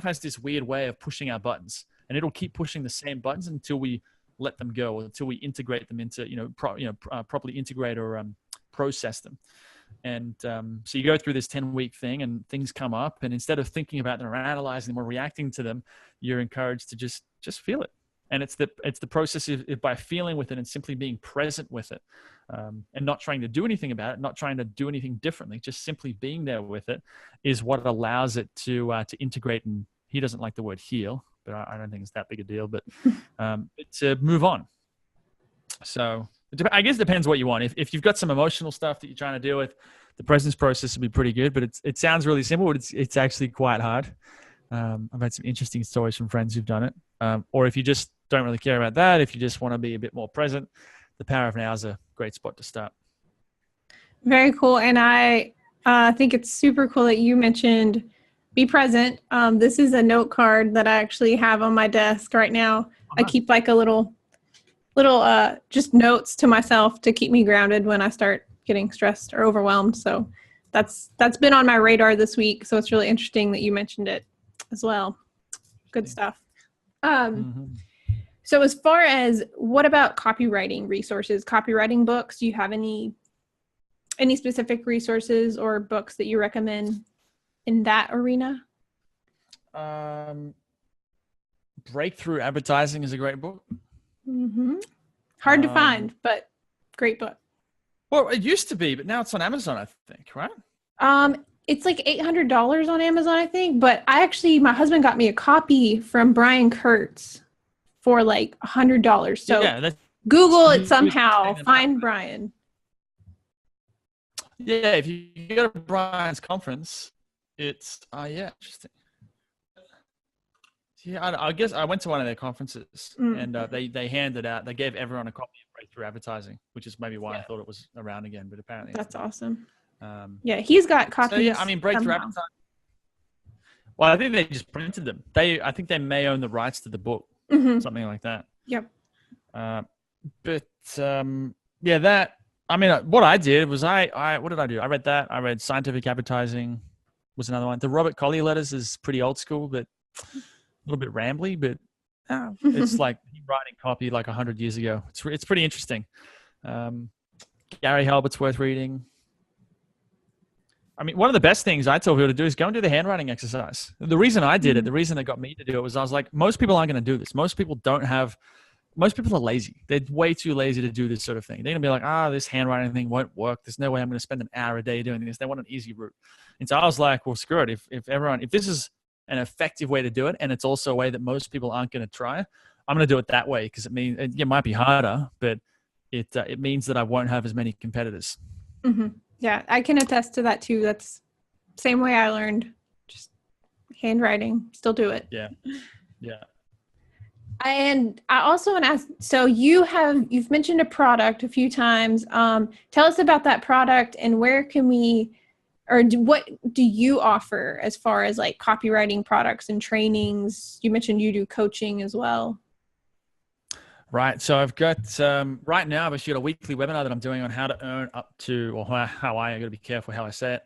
has this weird way of pushing our buttons, and it'll keep pushing the same buttons until we let them go, or until we integrate them into, properly integrate or process them. And so you go through this 10-week thing, and things come up, and instead of thinking about them or analyzing them or reacting to them, you're encouraged to just feel it. And it's the process of by feeling with it and simply being present with it, and not trying to do anything about it, not trying to do anything differently, just simply being there with it is what allows it to integrate. And he doesn't like the word heal, but I don't think it's that big a deal, but to move on. So I guess it depends what you want. If you've got some emotional stuff that you're trying to deal with, the presence process would be pretty good, but it sounds really simple, but it's actually quite hard. I've had some interesting stories from friends who've done it. Or if you just don't really care about that, if you just want to be a bit more present, the Power of Now is a great spot to start. Very cool. And I think it's super cool that you mentioned be present. This is a note card that I actually have on my desk right now. Uh-huh. I keep like a little just notes to myself to keep me grounded when I start getting stressed or overwhelmed. So that's been on my radar this week. So it's really interesting that you mentioned it as well. Good stuff. So as far as, what about copywriting resources, copywriting books? Do you have any specific resources or books that you recommend in that arena? Breakthrough Advertising is a great book. Mm-hmm. Hard to find, but great book. Well, it used to be, but now it's on Amazon, I think, right? It's like $800 on Amazon, I think. But my husband got me a copy from Brian Kurtz for like $100. So yeah, Google it somehow, find Brian. Yeah, if you go to Brian's conference, it's interesting. Yeah, I guess I went to one of their conferences, and they handed out, they gave everyone a copy of Breakthrough Advertising, which is maybe why I thought it was around again, but apparently that's awesing. Yeah, he's got copies. So yeah, I mean, Breakthrough Advertising. Well, I think they just printed them. I think they may own the rights to the book, something like that. Yep. But yeah, that. I mean, what I did was what did I do? I read that. I read Scientific Advertising was another one. The Robert Collier letters is pretty old school, but a little bit rambly, but It's like writing copy like 100 years ago. It's pretty interesting. Gary Halbert's worth reading. I mean, one of the best things I tell people to do is go and do the handwriting exercise. The reason I did it, the reason that got me to do it was I was like, most people aren't going to do this. Most people are lazy. They're way too lazy to do this sort of thing. They're going to be like, this handwriting thing won't work. There's no way I'm going to spend an hour a day doing this. They want an easy route. And so I was like, well, screw it. If this is an effective way to do it, and it's also a way that most people aren't going to try, I'm going to do it that way, because it might be harder, but it means that I won't have as many competitors. Mm-hmm. Yeah, I can attest to that too. That's the same way I learned, just handwriting. Still do it. Yeah. And I also want to ask, so you've mentioned a product a few times. Tell us about that product, and where can we, what do you offer as far as like copywriting products and trainings? You mentioned you do coaching as well. Right. So I've got, right now, I've actually got a weekly webinar that I'm doing on how to earn up to, or I got to be careful how I say it,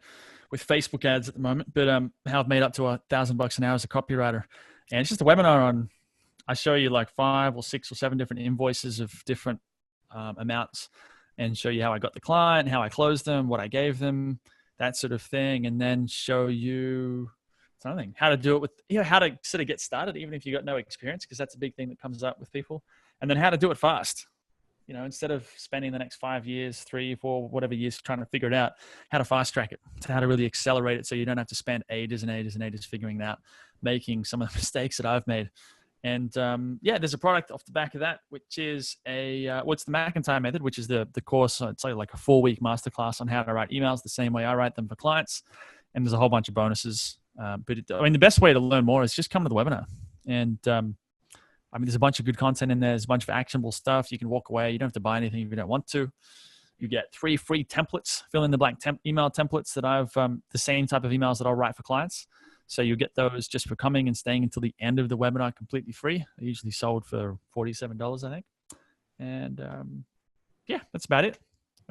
with Facebook ads at the moment, but how I've made up to $1,000 an hour as a copywriter. And it's just a webinar on, I show you like 5 or 6 or 7 different invoices of different amounts, and show you how I got the client, how I closed them, what I gave them, that sort of thing. And then show you something, how to do it with, how to sort of get started, even if you got no experience, because that's a big thing that comes up with people. And then how to do it fast, instead of spending the next 5 years, 3, 4, whatever years trying to figure it out, how to fast track it, to how to really accelerate it so you don't have to spend ages and ages and ages figuring it out, making some of the mistakes that I've made. And there's a product off the back of that, which is what's the McIntyre method, which is the course. It's like a 4-week masterclass on how to write emails the same way I write them for clients. And there's a whole bunch of bonuses. But the best way to learn more is just come to the webinar. And there's a bunch of good content in there. There's a bunch of actionable stuff. You can walk away. You don't have to buy anything if you don't want to. You get 3 free templates, fill in the blank email templates that I've, the same type of emails that I'll write for clients. So you get those just for coming and staying until the end of the webinar completely free. They're usually sold for $47, I think. And that's about it.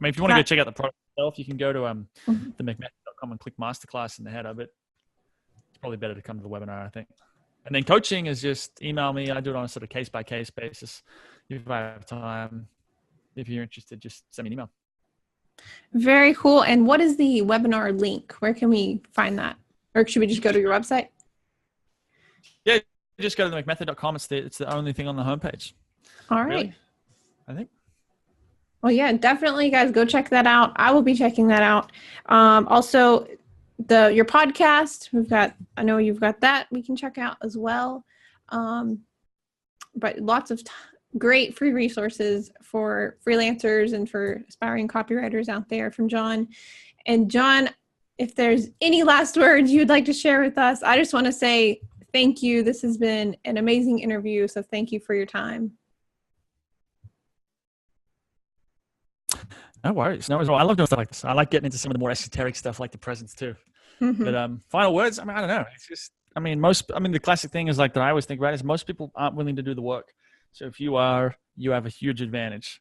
If you want to go check out the product itself, you can go to the McMethod.com and click masterclass in the header, but it's probably better to come to the webinar, I think. And then coaching is just email me. I do it on a sort of case-by-case basis. If I have time, if you're interested, just send me an email. Very cool. And what is the webinar link? Where can we find that? Or should we just go to your website? Yeah, just go to the McMethod.com. It's the only thing on the homepage. All right. Really, I think. Well, yeah, definitely, guys, go check that out. I will be checking that out. Also, your podcast, I know you've got that we can check out as well. But lots of great free resources for freelancers and for aspiring copywriters out there from John. And John, if there's any last words you'd like to share with us, I just want to say thank you. This has been an amazing interview. So thank you for your time. No worries. I love doing stuff like this. I like getting into some of the more esoteric stuff like the presents too. Mm-hmm. But final words, I don't know. It's just, the classic thing is like that I always think about is most people aren't willing to do the work. So if you are, you have a huge advantage.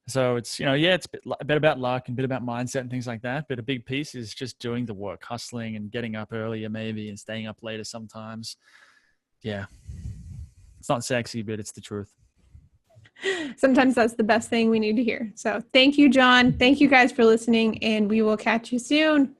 So it's, it's a bit about luck and a bit about mindset and things like that. But a big piece is just doing the work, hustling and getting up earlier maybe and staying up later sometimes. Yeah. It's not sexy, but it's the truth. Sometimes that's the best thing we need to hear. So thank you, John. Thank you guys for listening, and we will catch you soon.